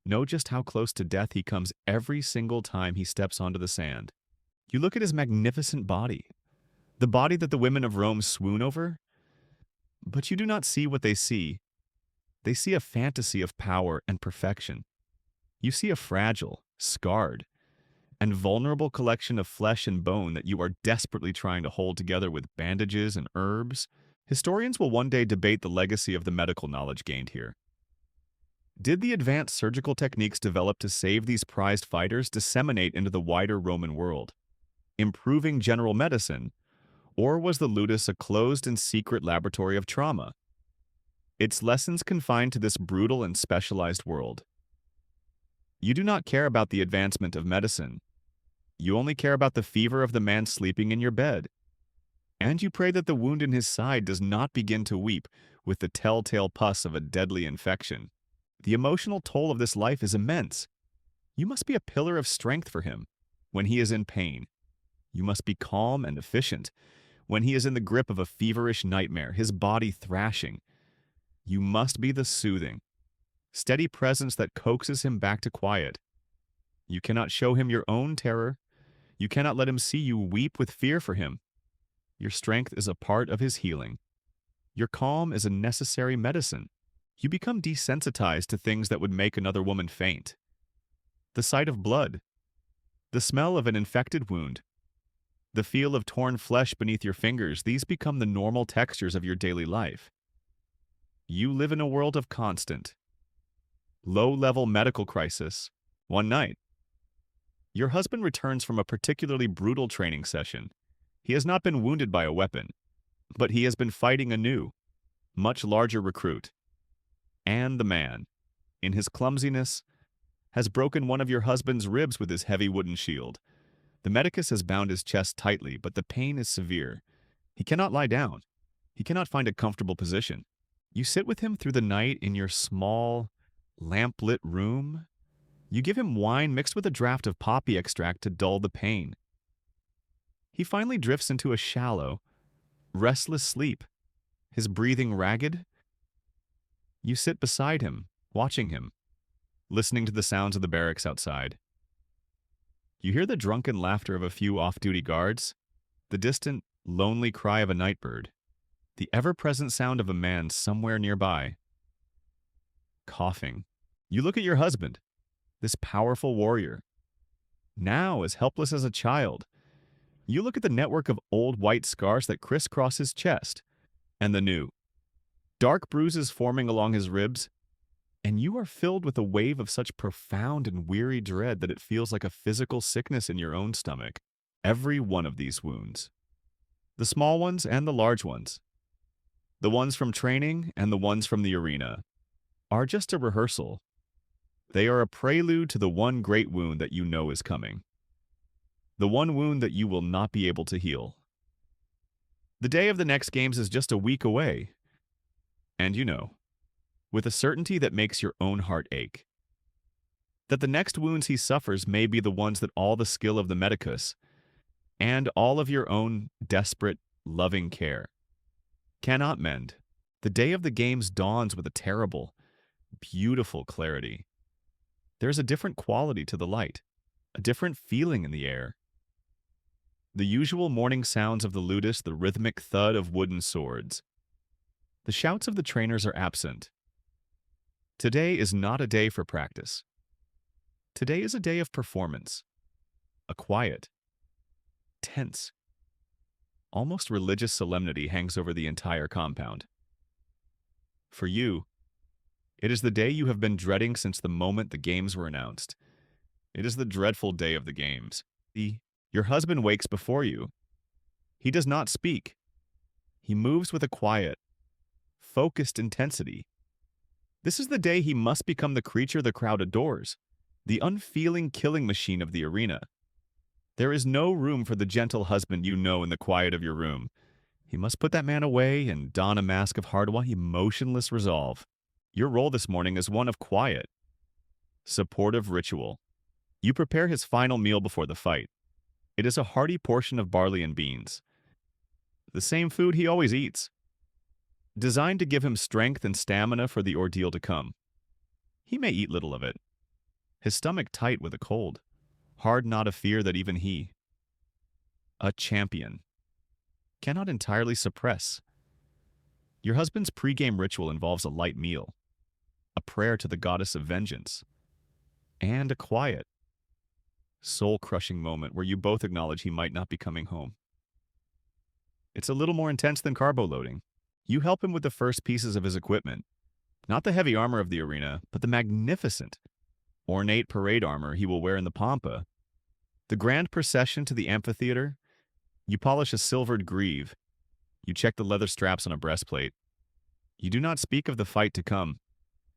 know just how close to death he comes every single time he steps onto the sand. You look at his magnificent body, the body that the women of Rome swoon over, but you do not see what they see. They see a fantasy of power and perfection. You see a fragile, scarred, and vulnerable collection of flesh and bone that you are desperately trying to hold together with bandages and herbs. Historians will one day debate the legacy of the medical knowledge gained here. Did the advanced surgical techniques developed to save these prized fighters disseminate into the wider Roman world, improving general medicine, or was the ludus a closed and secret laboratory of trauma, its lessons confined to this brutal and specialized world? You do not care about the advancement of medicine. You only care about the fever of the man sleeping in your bed. And you pray that the wound in his side does not begin to weep with the telltale pus of a deadly infection. The emotional toll of this life is immense. You must be a pillar of strength for him when he is in pain. You must be calm and efficient when he is in the grip of a feverish nightmare, his body thrashing. You must be the soothing, steady presence that coaxes him back to quiet. You cannot show him your own terror. You cannot let him see you weep with fear for him. Your strength is a part of his healing. Your calm is a necessary medicine. You become desensitized to things that would make another woman faint. The sight of blood, the smell of an infected wound, the feel of torn flesh beneath your fingers, these become the normal textures of your daily life. You live in a world of constant, low-level medical crisis. One night, your husband returns from a particularly brutal training session. He has not been wounded by a weapon, but he has been fighting a new, much larger recruit. And the man, in his clumsiness, has broken one of your husband's ribs with his heavy wooden shield. The medicus has bound his chest tightly, but the pain is severe. He cannot lie down. He cannot find a comfortable position. You sit with him through the night in your small, lamp-lit room. You give him wine mixed with a draught of poppy extract to dull the pain. He finally drifts into a shallow, restless sleep, his breathing ragged. You sit beside him, watching him, listening to the sounds of the barracks outside. You hear the drunken laughter of a few off-duty guards, the distant, lonely cry of a night bird, the ever-present sound of a man somewhere nearby. Coughing. You look at your husband, this powerful warrior, now as helpless as a child. You look at the network of old white scars that crisscross his chest, and the new, dark bruises forming along his ribs, and you are filled with a wave of such profound and weary dread that it feels like a physical sickness in your own stomach. Every one of these wounds, the small ones and the large ones, the ones from training and the ones from the arena, are just a rehearsal. They are a prelude to the one great wound that you know is coming. The one wound that you will not be able to heal. The day of the next games is just a week away. And you know, with a certainty that makes your own heart ache, that the next wounds he suffers may be the ones that all the skill of the medicus and all of your own desperate, loving care cannot mend. The day of the games dawns with a terrible, beautiful clarity. There is a different quality to the light, a different feeling in the air. The usual morning sounds of the ludus, the rhythmic thud of wooden swords. The shouts of the trainers are absent. Today is not a day for practice. Today is a day of performance. A quiet, tense, almost religious solemnity hangs over the entire compound. For you, it is the day you have been dreading since the moment the games were announced. It is the dreadful day of the games. Your husband wakes before you. He does not speak. He moves with a quiet, focused intensity. This is the day he must become the creature the crowd adores, the unfeeling killing machine of the arena. There is no room for the gentle husband you know in the quiet of your room. He must put that man away and don a mask of hard, emotionless resolve. Your role this morning is one of quiet, supportive ritual. You prepare his final meal before the fight. It is a hearty portion of barley and beans, the same food he always eats, designed to give him strength and stamina for the ordeal to come. He may eat little of it, his stomach tight with a cold, hard not a fear that even he, a champion, cannot entirely suppress. Your husband's pregame ritual involves a light meal, a prayer to the goddess of vengeance, and a quiet, soul-crushing moment where you both acknowledge he might not be coming home. It's a little more intense than carbo loading. You help him with the first pieces of his equipment, not the heavy armor of the arena, but the magnificent, ornate parade armor he will wear in the pampa. The grand procession to the amphitheater, you polish a silvered greave. You check the leather straps on a breastplate. You do not speak of the fight to come.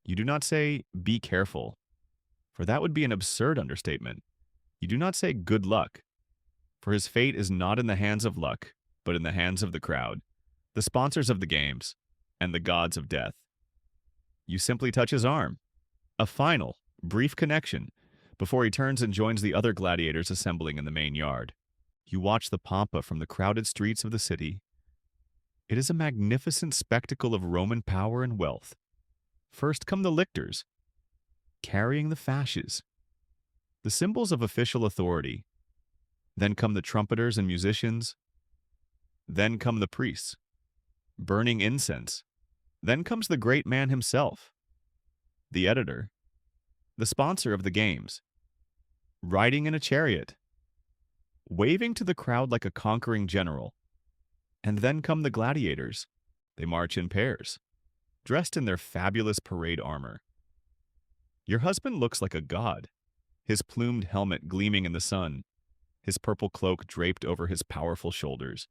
You do not say, "Be careful," for that would be an absurd understatement. You do not say, "Good luck," for his fate is not in the hands of luck, but in the hands of the crowd, the sponsors of the games, and the gods of death. You simply touch his arm. A final, brief connection, before he turns and joins the other gladiators assembling in the main yard. You watch the pampa from the crowded streets of the city. It is a magnificent spectacle of Roman power and wealth. First come the lictors, carrying the fasces, the symbols of official authority. Then come the trumpeters and musicians. Then come the priests, burning incense. Then comes the great man himself, the editor, the sponsor of the games, riding in a chariot, waving to the crowd like a conquering general. And then come the gladiators. They march in pairs, dressed in their fabulous parade armor. Your husband looks like a god, his plumed helmet gleaming in the sun, his purple cloak draped over his powerful shoulders.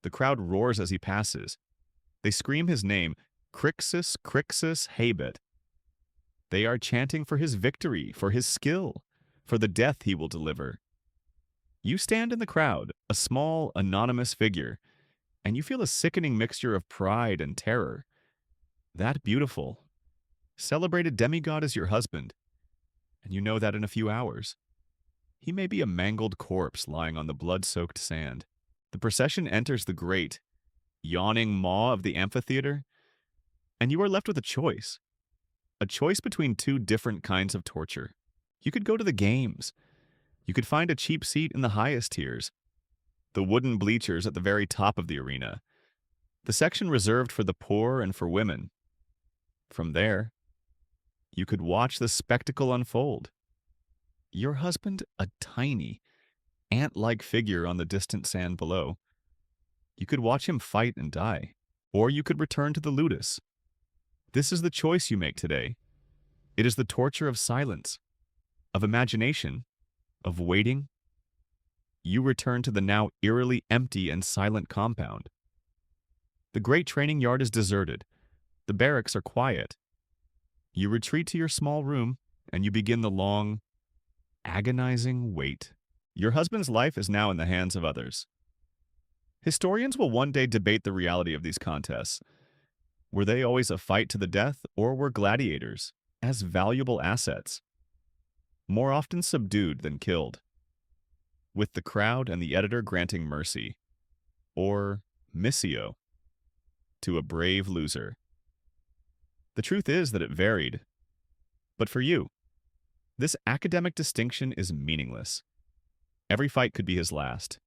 The crowd roars as he passes. They scream his name, Crixus, Crixus, Habet. They are chanting for his victory, for his skill, for the death he will deliver. You stand in the crowd, a small, anonymous figure, and you feel a sickening mixture of pride and terror. That beautiful, celebrated demigod is your husband, and you know that in a few hours. He may be a mangled corpse lying on the blood-soaked sand. The procession enters the great, yawning maw of the amphitheater, and you are left with a choice between two different kinds of torture. You could go to the games. You could find a cheap seat in the highest tiers, the wooden bleachers at the very top of the arena, the section reserved for the poor and for women. From there, you could watch the spectacle unfold. Your husband, a tiny, ant-like figure on the distant sand below. You could watch him fight and die, or you could return to the ludus. This is the choice you make today. It is the torture of silence, of imagination, of waiting. You return to the now eerily empty and silent compound. The great training yard is deserted. The barracks are quiet. You retreat to your small room, and you begin the long, agonizing wait. Your husband's life is now in the hands of others. Historians will one day debate the reality of these contests. Were they always a fight to the death, or were gladiators, as valuable assets, more often subdued than killed, with the crowd and the editor granting mercy, or missio, to a brave loser? The truth is that it varied. But for you, this academic distinction is meaningless. Every fight could be his last.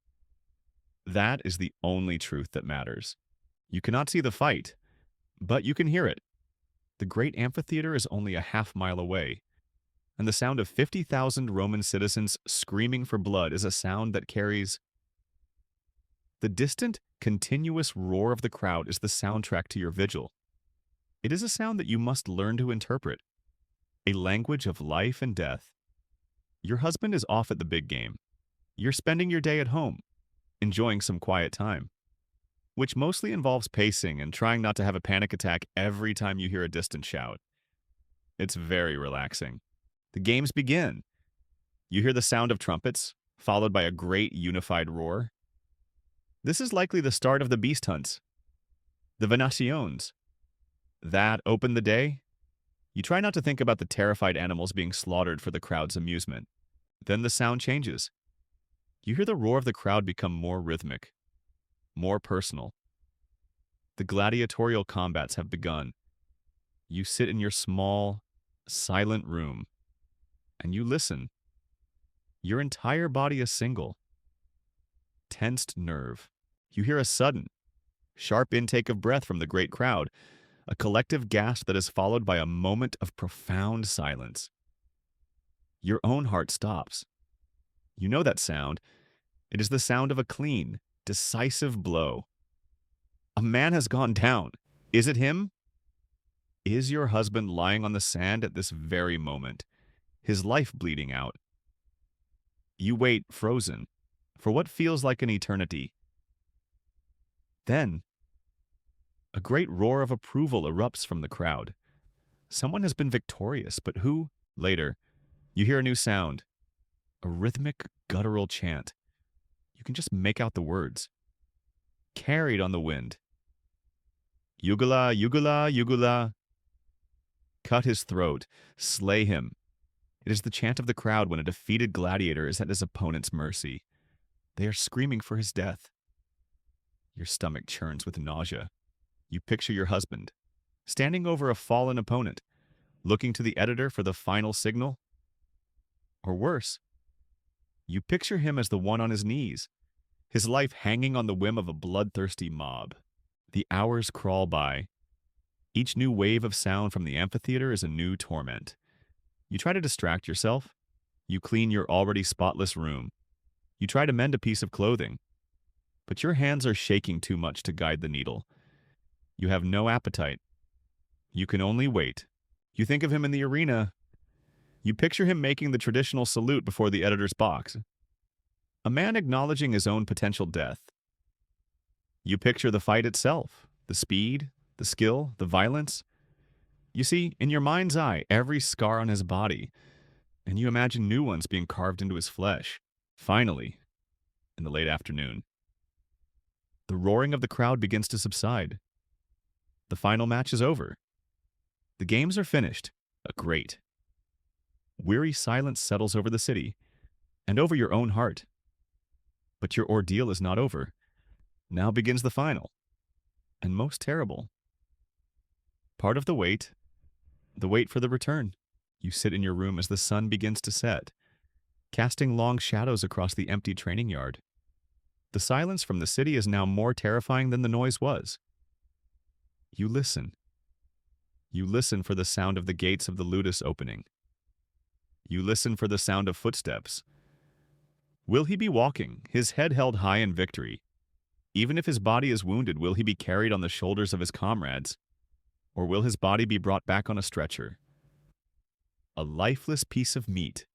That is the only truth that matters. You cannot see the fight, but you can hear it. The great amphitheater is only a half-mile away, and the sound of 50,000 Roman citizens screaming for blood is a sound that carries. The distant, continuous roar of the crowd is the soundtrack to your vigil. It is a sound that you must learn to interpret, a language of life and death. Your husband is off at the big game. You're spending your day at home, enjoying some quiet time, which mostly involves pacing and trying not to have a panic attack every time you hear a distant shout. It's very relaxing. The games begin. You hear the sound of trumpets, followed by a great unified roar. This is likely the start of the beast hunts, the venations. That open the day. You try not to think about the terrified animals being slaughtered for the crowd's amusement. Then the sound changes. You hear the roar of the crowd become more rhythmic, more personal. The gladiatorial combats have begun. You sit in your small, silent room, and you listen. Your entire body is single, tensed nerve. You hear a sudden, sharp intake of breath from the great crowd, a collective gasp that is followed by a moment of profound silence. Your own heart stops. You know that sound. It is the sound of a clean, decisive blow. A man has gone down. Is it him? Is your husband lying on the sand at this very moment, his life bleeding out? You wait, frozen, for what feels like an eternity. Then, a great roar of approval erupts from the crowd. Someone has been victorious, but who? Later, you hear a new sound, a rhythmic, guttural chant. You can just make out the words. Carried on the wind. Jugula, jugula, jugula. Cut his throat. Slay him. It is the chant of the crowd when a defeated gladiator is at his opponent's mercy. They are screaming for his death. Your stomach churns with nausea. You picture your husband, standing over a fallen opponent, looking to the editor for the final signal. Or worse, you picture him as the one on his knees, his life hanging on the whim of a bloodthirsty mob. The hours crawl by. Each new wave of sound from the amphitheater is a new torment. You try to distract yourself. You clean your already spotless room. You try to mend a piece of clothing. But your hands are shaking too much to guide the needle. You have no appetite. You can only wait. You think of him in the arena. You picture him making the traditional salute before the editor's box. A man acknowledging his own potential death. You picture the fight itself, the speed, the skill, the violence. You see, in your mind's eye, every scar on his body, and you imagine new ones being carved into his flesh. Finally, in the late afternoon, the roaring of the crowd begins to subside. The final match is over. The games are finished. A great, weary silence settles over the city and over your own heart. But your ordeal is not over. Now begins the final, and most terrible. Part of the wait for the return. You sit in your room as the sun begins to set, casting long shadows across the empty training yard. The silence from the city is now more terrifying than the noise was. You listen. You listen for the sound of the gates of the ludus opening. You listen for the sound of footsteps. Will he be walking, his head held high in victory? Even if his body is wounded, will he be carried on the shoulders of his comrades? Or will his body be brought back on a stretcher? A lifeless piece of meat.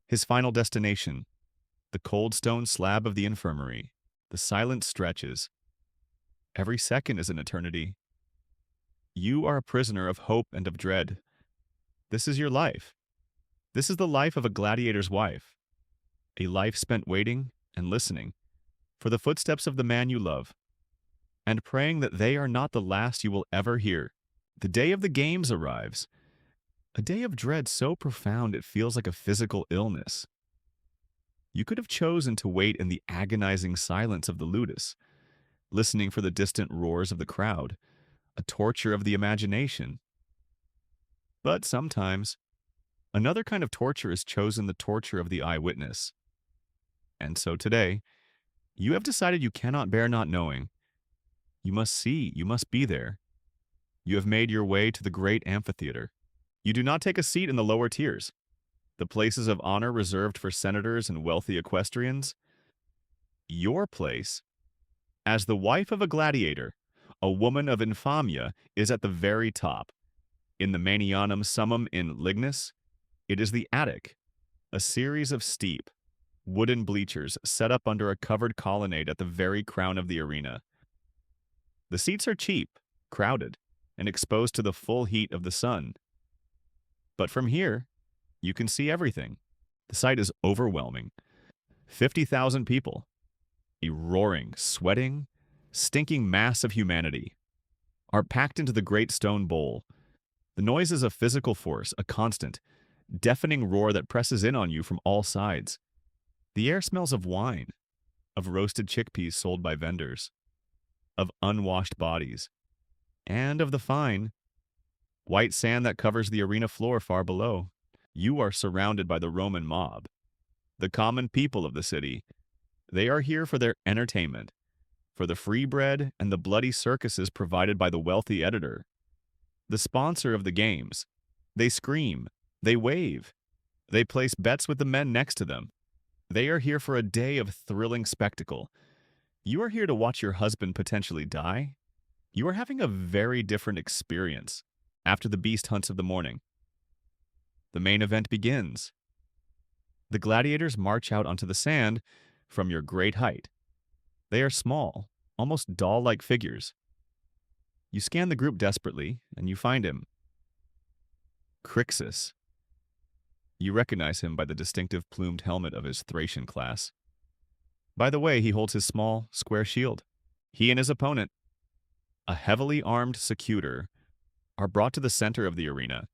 His final destination, the cold stone slab of the infirmary. The silence stretches. Every second is an eternity. You are a prisoner of hope and of dread. This is your life. This is the life of a gladiator's wife. A life spent waiting and listening for the footsteps of the man you love, and praying that they are not the last you will ever hear. The day of the games arrives. A day of dread so profound it feels like a physical illness. You could have chosen to wait in the agonizing silence of the ludus, listening for the distant roars of the crowd, a torture of the imagination. But sometimes, another kind of torture is chosen, the torture of the eyewitness. And so today, you have decided you cannot bear not knowing. You must see, you must be there. You have made your way to the great amphitheater. You do not take a seat in the lower tiers, the places of honor reserved for senators and wealthy equestrians. Your place, as the wife of a gladiator, a woman of infamia, is at the very top. In the Manianum Summum in Lignus, it is the attic, a series of steep, wooden bleachers set up under a covered colonnade at the very crown of the arena. The seats are cheap, crowded, and exposed to the full heat of the sun. But from here, you can see everything. The sight is overwhelming. 50,000 people, a roaring, sweating, stinking mass of humanity, are packed into the great stone bowl. The noise is a physical force, a constant, deafening roar that presses in on you from all sides. The air smells of wine, of roasted chickpeas sold by vendors, of unwashed bodies, and of the fine, white sand that covers the arena floor far below. You are surrounded by the Roman mob, the common people of the city. They are here for their entertainment, for the free bread and the bloody circuses provided by the wealthy editor, the sponsor of the games. They scream, they wave, they place bets with the men next to them. They are here for a day of thrilling spectacle. You are here to watch your husband potentially die. You are having a very different experience after the beast hunts of the morning. The main event begins. The gladiators march out onto the sand from your great height. They are small, almost doll-like figures. You scan the group desperately, and you find him. Crixus. You recognize him by the distinctive plumed helmet of his Thracian class. By the way, he holds his small, square shield. He and his opponent, a heavily armed secutor, are brought to the center of the arena.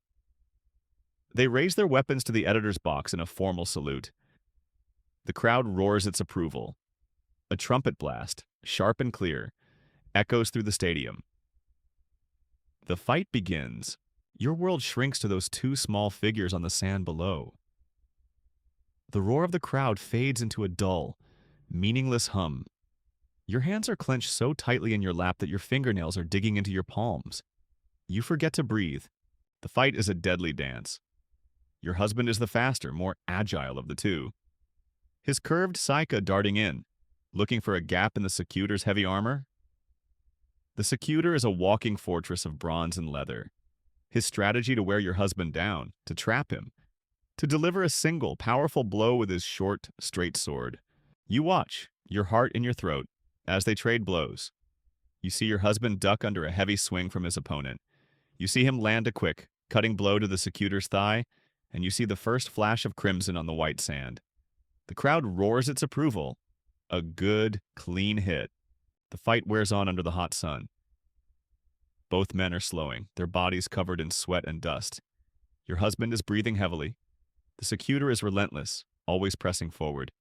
They raise their weapons to the editor's box in a formal salute. The crowd roars its approval. A trumpet blast, sharp and clear, echoes through the stadium. The fight begins. Your world shrinks to those two small figures on the sand below. The roar of the crowd fades into a dull, meaningless hum. Your hands are clenched so tightly in your lap that your fingernails are digging into your palms. You forget to breathe. The fight is a deadly dance. Your husband is the faster, more agile of the two. His curved Psyche darting in, looking for a gap in the secutor's heavy armor. The secutor is a walking fortress of bronze and leather. His strategy to wear your husband down, to trap him, to deliver a single, powerful blow with his short, straight sword. You watch, your heart in your throat, as they trade blows. You see your husband duck under a heavy swing from his opponent. You see him land a quick, cutting blow to the secutor's thigh, and you see the first flash of crimson on the white sand. The crowd roars its approval. A good, clean hit. The fight wears on under the hot sun. Both men are slowing, their bodies covered in sweat and dust. Your husband is breathing heavily. The secutor is relentless, always pressing forward,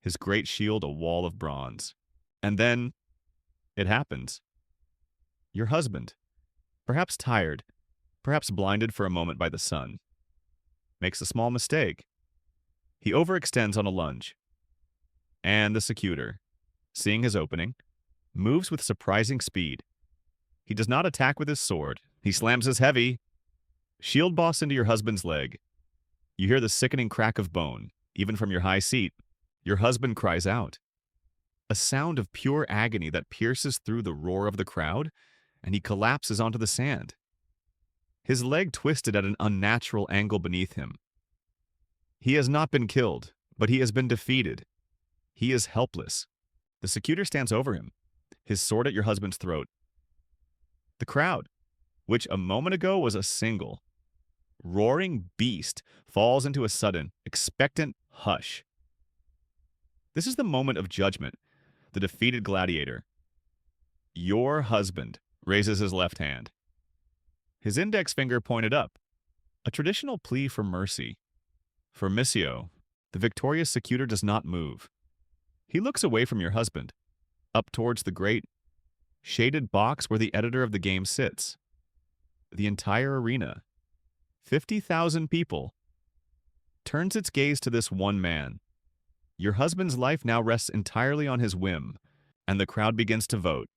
his great shield a wall of bronze. And then, it happens. Your husband, perhaps tired, perhaps blinded for a moment by the sun, makes a small mistake. He overextends on a lunge. And the secutor, seeing his opening, moves with surprising speed. He does not attack with his sword. He slams his heavy shield boss into your husband's leg. You hear the sickening crack of bone, even from your high seat. Your husband cries out. A sound of pure agony that pierces through the roar of the crowd, and he collapses onto the sand. His leg twisted at an unnatural angle beneath him. He has not been killed, but he has been defeated. He is helpless. The secutor stands over him, his sword at your husband's throat. The crowd, which a moment ago was a single, roaring beast, falls into a sudden, expectant hush. This is the moment of judgment, the defeated gladiator. Your husband raises his left hand, his index finger pointed up, a traditional plea for mercy. For Missio, the victorious secutor does not move. He looks away from your husband, up towards the great, shaded box where the editor of the game sits. The entire arena, 50,000 people, turns its gaze to this one man. Your husband's life now rests entirely on his whim, and the crowd begins to vote.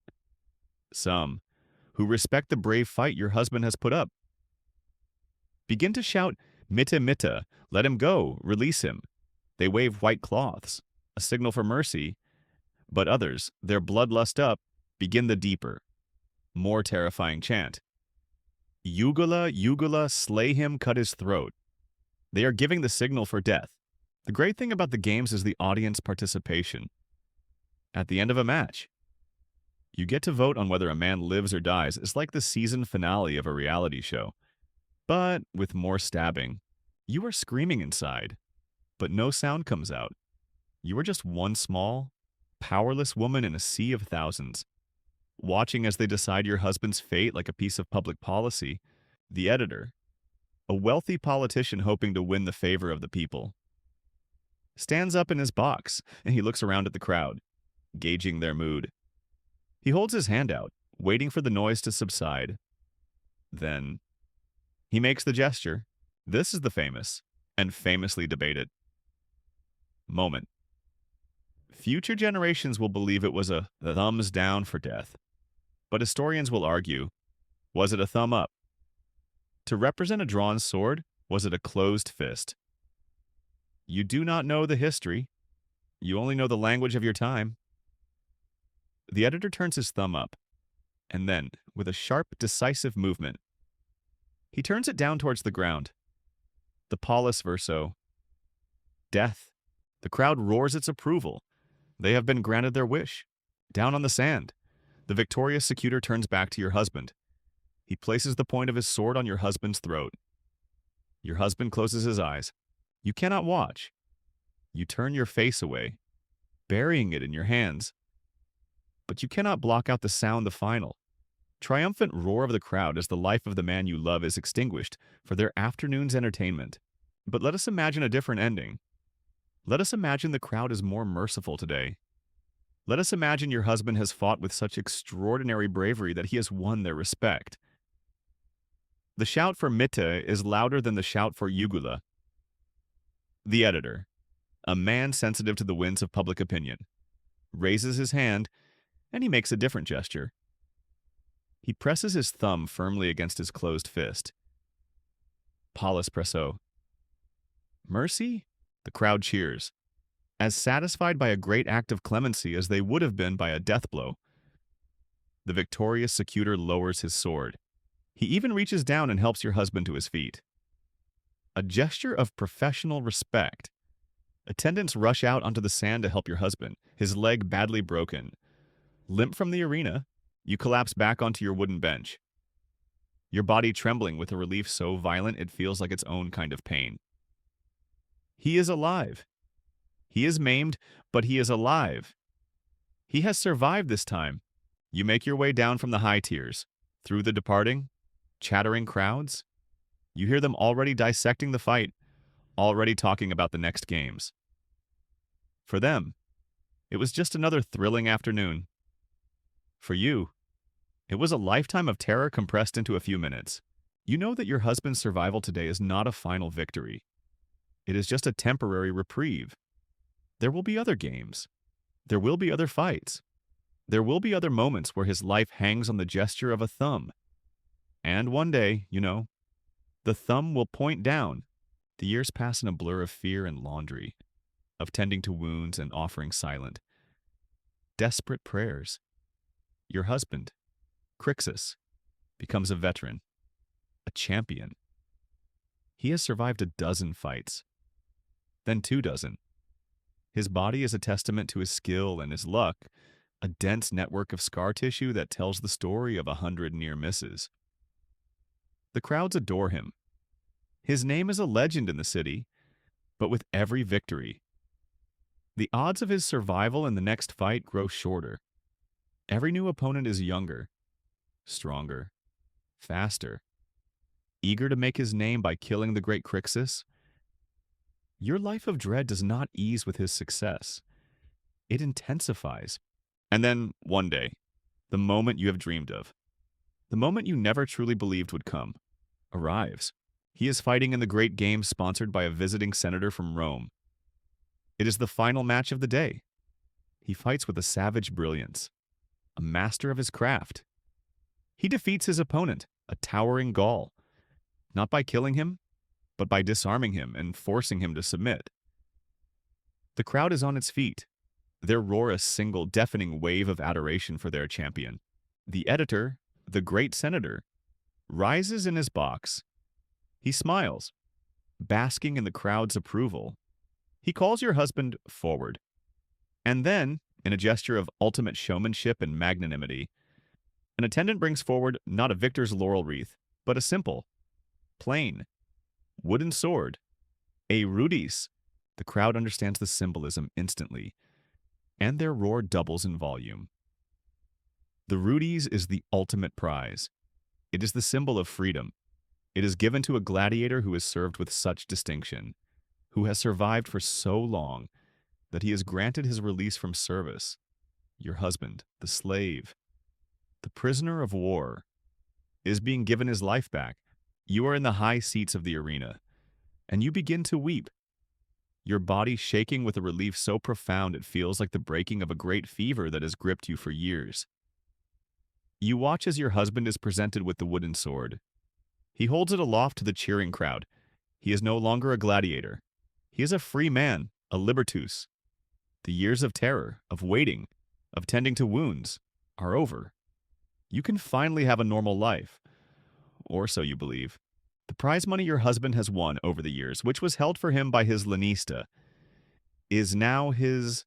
Some, who respect the brave fight your husband has put up, begin to shout, "Mitte, mitte, let him go, release him." They wave white cloths, a signal for mercy, but others, their bloodlust up, begin the deeper, more terrifying chant. Jugula, Jugula, slay him, cut his throat. They are giving the signal for death. The great thing about the games is the audience participation. At the end of a match, you get to vote on whether a man lives or dies. It's like the season finale of a reality show, but with more stabbing. You are screaming inside, but no sound comes out. You are just one small, powerless woman in a sea of thousands, watching as they decide your husband's fate like a piece of public policy. The editor, a wealthy politician hoping to win the favor of the people, stands up in his box and he looks around at the crowd, gauging their mood. He holds his hand out, waiting for the noise to subside. Then, he makes the gesture. This is the famous and famously debated moment. Future generations will believe it was a thumbs down for death, but historians will argue, was it a thumb up? To represent a drawn sword, was it a closed fist? You do not know the history. You only know the language of your time. The editor turns his thumb up, and then, with a sharp, decisive movement, he turns it down towards the ground. The Paulus verso. Death. The crowd roars its approval. They have been granted their wish. Down on the sand, the victorious secutor turns back to your husband. He places the point of his sword on your husband's throat. Your husband closes his eyes. You cannot watch. You turn your face away, burying it in your hands. But you cannot block out the sound, the final, triumphant roar of the crowd as the life of the man you love is extinguished for their afternoon's entertainment. But let us imagine a different ending. Let us imagine the crowd is more merciful today. Let us imagine your husband has fought with such extraordinary bravery that he has won their respect. The shout for Mitte is louder than the shout for Jugula. The editor, a man sensitive to the winds of public opinion, raises his hand, and he makes a different gesture. He presses his thumb firmly against his closed fist. Paulus presso. Mercy? The crowd cheers, as satisfied by a great act of clemency as they would have been by a death blow. The victorious secutor lowers his sword. He even reaches down and helps your husband to his feet. A gesture of professional respect. Attendants rush out onto the sand to help your husband, his leg badly broken. Limp from the arena, you collapse back onto your wooden bench. your body trembling with a relief so violent it feels like its own kind of pain. He is alive. He is maimed, but he is alive. He has survived this time. You make your way down from the high tiers, through the departing, chattering crowds. You hear them already dissecting the fight, already talking about the next games. For them, it was just another thrilling afternoon. For you, it was a lifetime of terror compressed into a few minutes. You know that your husband's survival today is not a final victory. It is just a temporary reprieve. There will be other games. There will be other fights. There will be other moments where his life hangs on the gesture of a thumb. And one day, the thumb will point down. The years pass in a blur of fear and laundry, of tending to wounds and offering silent, desperate prayers. Your husband, Crixus, becomes a veteran, a champion. He has survived a dozen fights, then 24. His body is a testament to his skill and his luck, a dense network of scar tissue that tells the story of 100 near misses. The crowds adore him. His name is a legend in the city, but with every victory, the odds of his survival in the next fight grow shorter. Every new opponent is younger, stronger, faster, eager to make his name by killing the great Crixus. Your life of dread does not ease with his success. It intensifies. And then, one day, the moment you have dreamed of, the moment you never truly believed would come, arrives. He is fighting in the great game sponsored by a visiting senator from Rome. It is the final match of the day. He fights with a savage brilliance, a master of his craft. He defeats his opponent, a towering Gaul, not by killing him, but by disarming him and forcing him to submit. The crowd is on its feet. Their roar a single deafening wave of adoration for their champion. The editor, the great senator, rises in his box. He smiles, basking in the crowd's approval. He calls your husband forward. And then, in a gesture of ultimate showmanship and magnanimity, an attendant brings forward not a victor's laurel wreath, but a simple, plain, wooden sword, a rudis. The crowd understands the symbolism instantly, and their roar doubles in volume. The rudis is the ultimate prize. It is the symbol of freedom. It is given to a gladiator who has served with such distinction, who has survived for so long that he is granted his release from service. Your husband, the slave, the prisoner of war, is being given his life back. You are in the high seats of the arena, and you begin to weep, your body shaking with a relief so profound it feels like the breaking of a great fever that has gripped you for years. You watch as your husband is presented with the wooden sword. He holds it aloft to the cheering crowd. He is no longer a gladiator. He is a free man, a libertus. The years of terror, of waiting, of tending to wounds, are over. You can finally have a normal life. Or so you believe. The prize money your husband has won over the years, which was held for him by his lanista, is now his.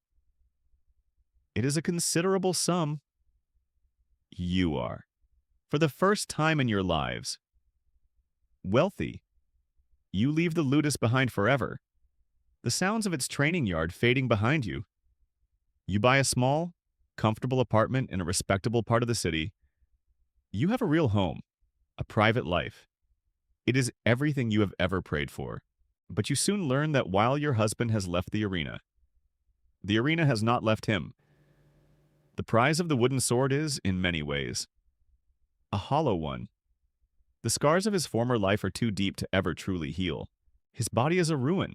It is a considerable sum. You are, for the first time in your lives, wealthy. You leave the ludus behind forever, the sounds of its training yard fading behind you. You buy a small, comfortable apartment in a respectable part of the city. You have a real home, a private life. It is everything you have ever prayed for. But you soon learn that while your husband has left the arena has not left him. The prize of the wooden sword is, in many ways, a hollow one. The scars of his former life are too deep to ever truly heal. His body is a ruin,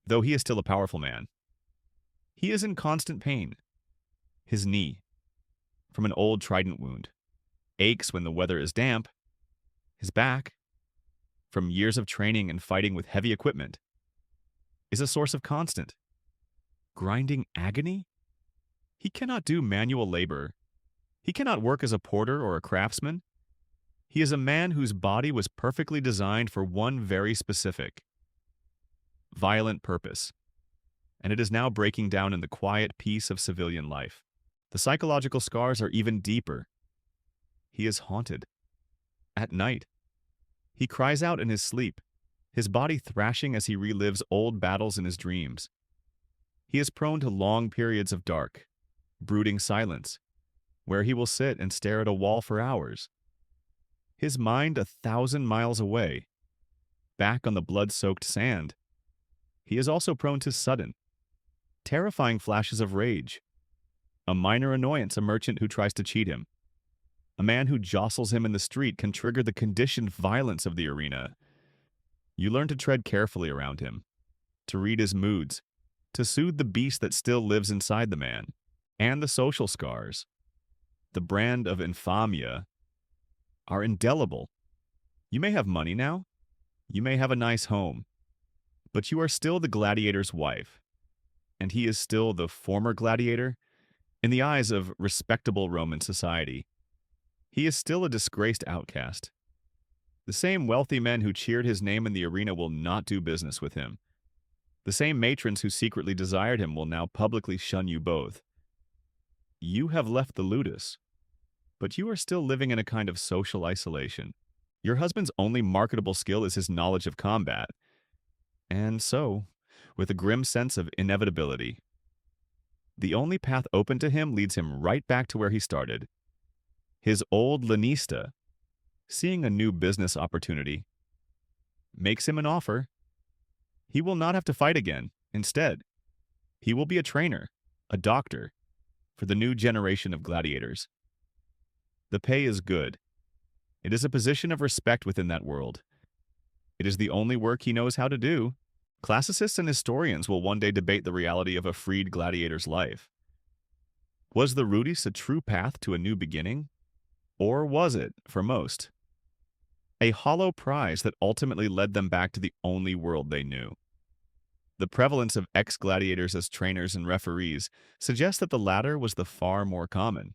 though he is still a powerful man. He is in constant pain. His knee, from an old trident wound, aches when the weather is damp. His back, from years of training and fighting with heavy equipment, is a source of constant, grinding agony. He cannot do manual labor. He cannot work as a porter or a craftsman. He is a man whose body was perfectly designed for one very specific, violent purpose, and it is now breaking down in the quiet peace of civilian life. The psychological scars are even deeper. He is haunted. At night, he cries out in his sleep, his body thrashing as he relives old battles in his dreams. He is prone to long periods of dark, brooding silence, where he will sit and stare at a wall for hours, his mind 1,000 miles away, back on the blood-soaked sand. He is also prone to sudden, terrifying flashes of rage, a minor annoyance a merchant who tries to cheat him. A man who jostles him in the street can trigger the conditioned violence of the arena. You learn to tread carefully around him, to read his moods, to soothe the beast that still lives inside the man, and the social scars, the brand of infamia, are indelible. You may have money now, you may have a nice home, but you are still the gladiator's wife, and he is still the former gladiator in the eyes of respectable Roman society. He is still a disgraced outcast. The same wealthy men who cheered his name in the arena will not do business with him. The same matrons who secretly desired him will now publicly shun you both. You have left the ludus, but you are still living in a kind of social isolation. Your husband's only marketable skill is his knowledge of combat, and so, with a grim sense of inevitability, the only path open to him leads him right back to where he started. His old lanista, seeing a new business opportunity, makes him an offer. He will not have to fight again. Instead, he will be a trainer, a doctor, for the new generation of gladiators. The pay is good. It is a position of respect within that world. It is the only work he knows how to do. Classicists and historians will one day debate the reality of a freed gladiator's life. Was the rudis a true path to a new beginning? Or was it, for most, a hollow prize that ultimately led them back to the only world they knew? The prevalence of ex-gladiators as trainers and referees suggests that the latter was the far more common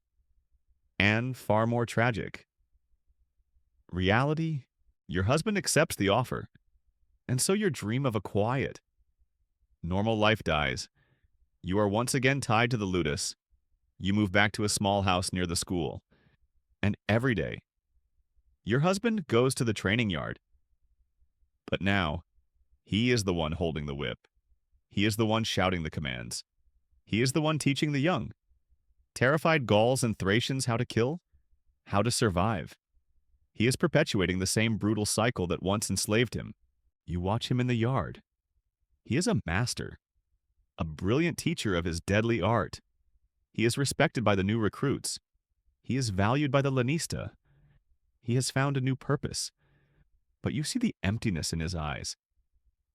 and far more tragic. Reality? Your husband accepts the offer, and so your dream of a quiet, normal life dies. You are once again tied to the ludus. You move back to a small house near the school, and every day, your husband goes to the training yard. But now, he is the one holding the whip. He is the one shouting the commands. He is the one teaching the young, terrified Gauls and Thracians how to kill, how to survive. He is perpetuating the same brutal cycle that once enslaved him. You watch him in the yard. He is a master, a brilliant teacher of his deadly art. He is respected by the new recruits. He is valued by the lanista. He has found a new purpose. But you see the emptiness in his eyes.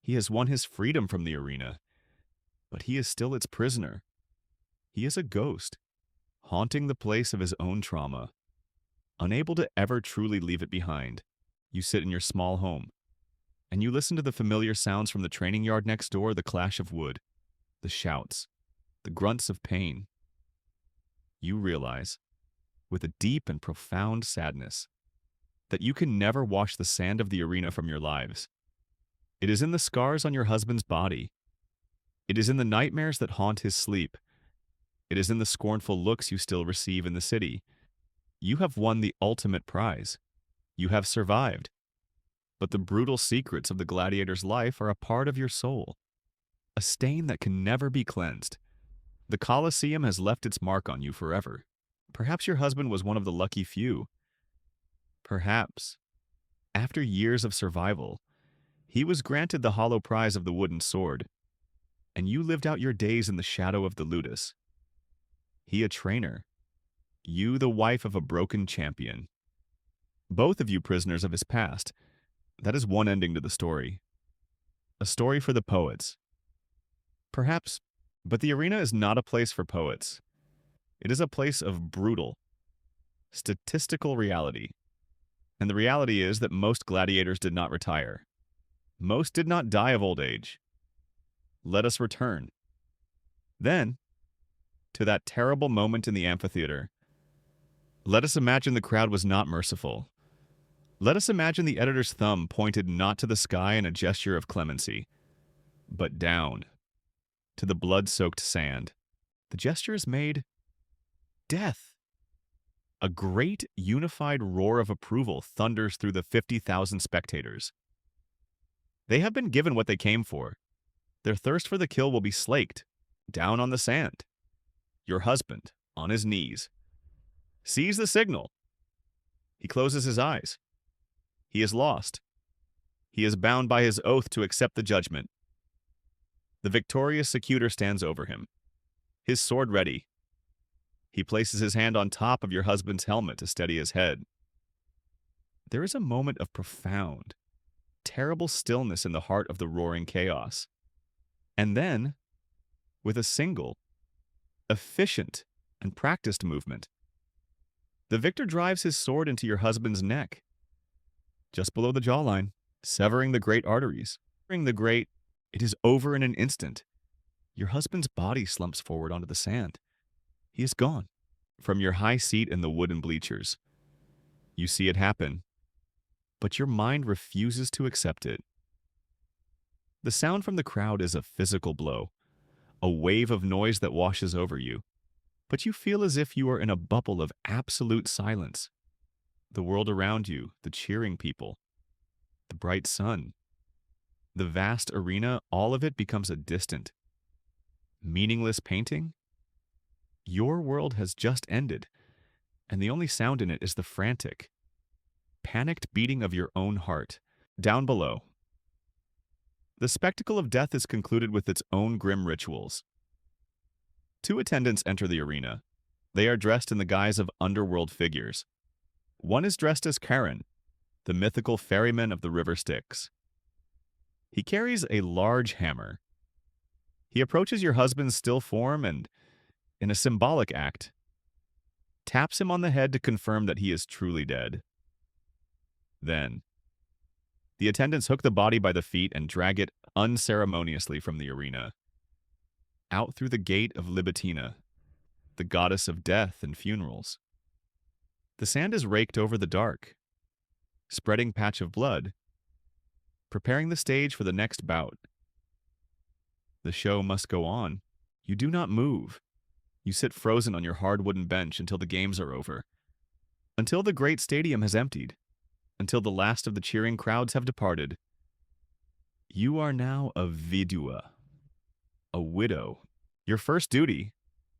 He has won his freedom from the arena, but he is still its prisoner. He is a ghost, haunting the place of his own trauma, unable to ever truly leave it behind. You sit in your small home, and you listen to the familiar sounds from the training yard next door, the clash of wood, the shouts, the grunts of pain. You realize, with a deep and profound sadness, that you can never wash the sand of the arena from your lives. It is in the scars on your husband's body. It is in the nightmares that haunt his sleep. It is in the scornful looks you still receive in the city. You have won the ultimate prize. You have survived. But the brutal secrets of the gladiator's life are a part of your soul, a stain that can never be cleansed. The Colosseum has left its mark on you forever. Perhaps your husband was one of the lucky few. Perhaps, after years of survival, he was granted the hollow prize of the wooden sword, and you lived out your days in the shadow of the ludus. He a trainer, you the wife of a broken champion. Both of you prisoners of his past. That is one ending to the story. A story for the poets. Perhaps, but the arena is not a place for poets. It is a place of brutal, statistical reality. And the reality is that most gladiators did not retire. Most did not die of old age. Let us return. Then, to that terrible moment in the amphitheater. Let us imagine the crowd was not merciful. Let us imagine the editor's thumb pointed not to the sky in a gesture of clemency, but down, to the blood-soaked sand. The gesture is made death. A great, unified roar of approval thunders through the 50,000 spectators. They have been given what they came for. Their thirst for the kill will be slaked, down on the sand. Your husband, on his knees, sees the signal. He closes his eyes. He is lost. He is bound by his oath to accept the judgment. The victorious secutor stands over him, his sword ready. He places his hand on top of your husband's helmet to steady his head. There is a moment of profound, terrible stillness in the heart of the roaring chaos. And then, with a single, efficient, and practiced movement, the victor drives his sword into your husband's neck, just below the jawline, severing the great arteries. It is over in an instant. Your husband's body slumps forward onto the sand. He is gone. From your high seat in the wooden bleachers, you see it happen, but your mind refuses to accept it. The sound from the crowd is a physical blow, a wave of noise that washes over you, but you feel as if you are in a bubble of absolute silence. The world around you, the cheering people, the bright sun, the vast arena, all of it becomes a distant, meaningless painting. Your world has just ended, and the only sound in it is the frantic, panicked beating of your own heart. Down below, the spectacle of death is concluded with its own grim rituals. Two attendants enter the arena. They are dressed in the guise of underworld figures. One is dressed as Charon, the mythical ferryman of the river Styx. He carries a large hammer. He approaches your husband's still form and, in a symbolic act, taps him on the head to confirm that he is truly dead. Then, the attendants hook the body by the feet and drag it unceremoniously from the arena, out through the gate of Libitina, the goddess of death and funerals. The sand is raked over the dark, spreading patch of blood, preparing the stage for the next bout. The show must go on. You do not move. You sit frozen on your hard wooden bench until the games are over, until the great stadium has emptied, until the last of the cheering crowds have departed. You are now a vidua, a widow. Your first duty,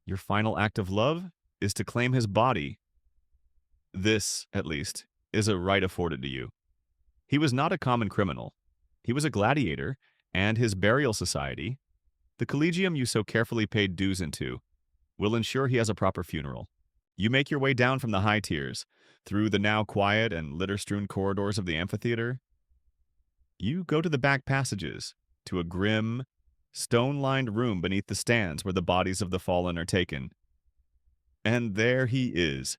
your final act of love, is to claim his body. This, at least, is a right afforded to you. He was not a common criminal. He was a gladiator, and his burial society, the collegium you so carefully paid dues into, will ensure he has a proper funeral. You make your way down from the high tiers, through the now quiet and litter-strewn corridors of the amphitheater. You go to the back passages, to a grim, stone-lined room beneath the stands where the bodies of the fallen are taken. And there he is.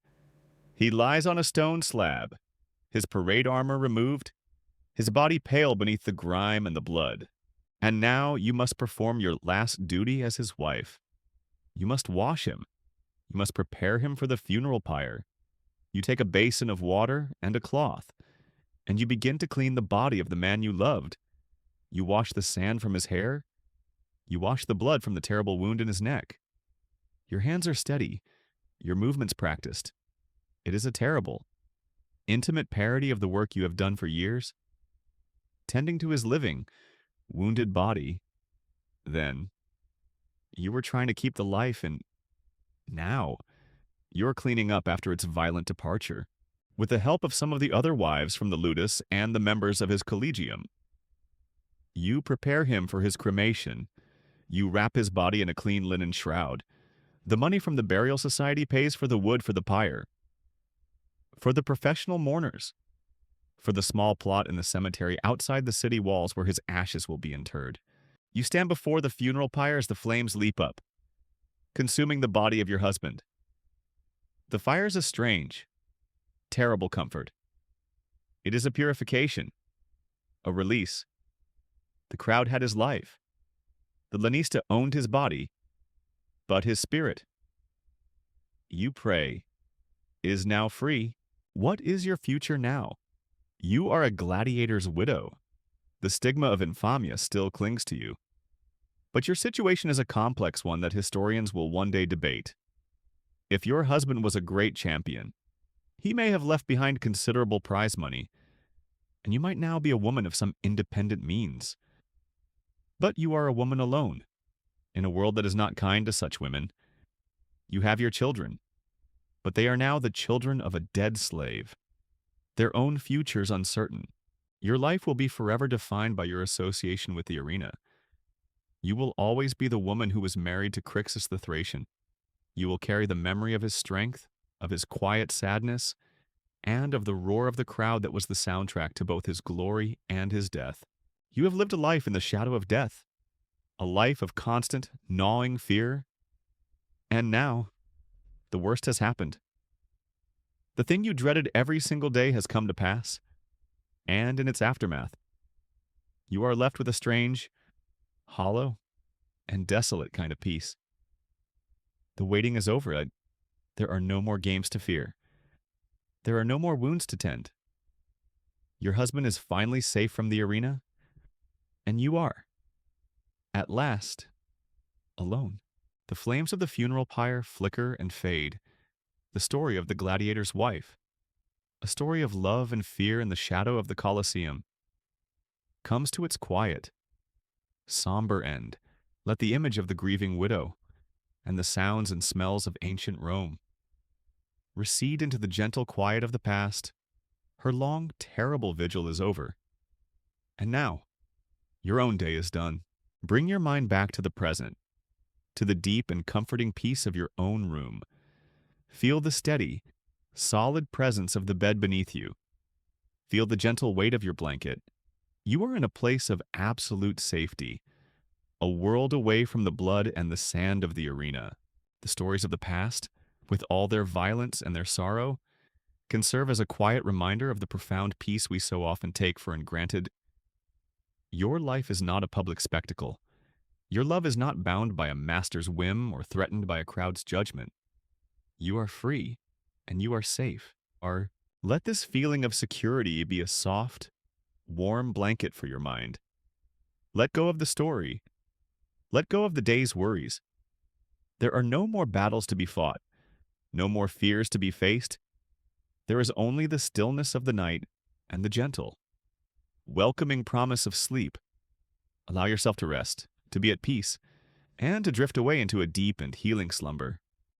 He lies on a stone slab, his parade armor removed, his body pale beneath the grime and the blood. And now you must perform your last duty as his wife. You must wash him. You must prepare him for the funeral pyre. You take a basin of water and a cloth, and you begin to clean the body of the man you loved. You wash the sand from his hair. You wash the blood from the terrible wound in his neck. Your hands are steady, your movements practiced. It is a terrible, intimate parody of the work you have done for years, tending to his living, wounded body. Then, you were trying to keep the life, and now you're cleaning up after its violent departure, with the help of some of the other wives from the ludus and the members of his collegium. You prepare him for his cremation. You wrap his body in a clean linen shroud. The money from the burial society pays for the wood for the pyre, for the professional mourners, for the small plot in the cemetery outside the city walls where his ashes will be interred. You stand before the funeral pyre as the flames leap up, consuming the body of your husband. The fire is a strange, terrible comfort. It is a purification, a release. The crowd had his life. The lanista owned his body, but his spirit, you pray, is now free. What is your future now? You are a gladiator's widow. The stigma of infamia still clings to you. But your situation is a complex one that historians will one day debate. If your husband was a great champion, He may have left behind considerable prize money, and you might now be a woman of some independent means. But you are a woman alone, in a world that is not kind to such women. You have your children, but they are now the children of a dead slave. Their own futures uncertain. Your life will be forever defined by your association with the arena. You will always be the woman who was married to Crixus the Thracian. You will carry the memory of his strength, of his quiet sadness, and of the roar of the crowd that was the soundtrack to both his glory and his death. You have lived a life in the shadow of death, a life of constant, gnawing fear, and now, the worst has happened. The thing you dreaded every single day has come to pass, and in its aftermath, you are left with a strange, hollow, and desolate kind of peace. The waiting is over. There are no more games to fear. There are no more wounds to tend. Your husband is finally safe from the arena, and you are, at last, alone. The flames of the funeral pyre flicker and fade. The story of the gladiator's wife, a story of love and fear in the shadow of the Colosseum, comes to its quiet, somber end. Let the image of the grieving widow and the sounds and smells of ancient Rome recede into the gentle quiet of the past. Her long, terrible vigil is over. And now, your own day is done. Bring your mind back to the present, to the deep and comforting peace of your own room. Feel the steady, solid presence of the bed beneath you. Feel the gentle weight of your blanket. You are in a place of absolute safety, a world away from the blood and the sand of the arena. The stories of the past, with all their violence and their sorrow, can serve as a quiet reminder of the profound peace we so often take for granted. Your life is not a public spectacle. Your love is not bound by a master's whim or threatened by a crowd's judgment. You are free, and you are safe. Let this feeling of security be a soft, warm blanket for your mind. Let go of the story. Let go of the day's worries. There are no more battles to be fought, no more fears to be faced. There is only the stillness of the night and the gentle, welcoming promise of sleep. Allow yourself to rest, to be at peace, and to drift away into a deep and healing slumber.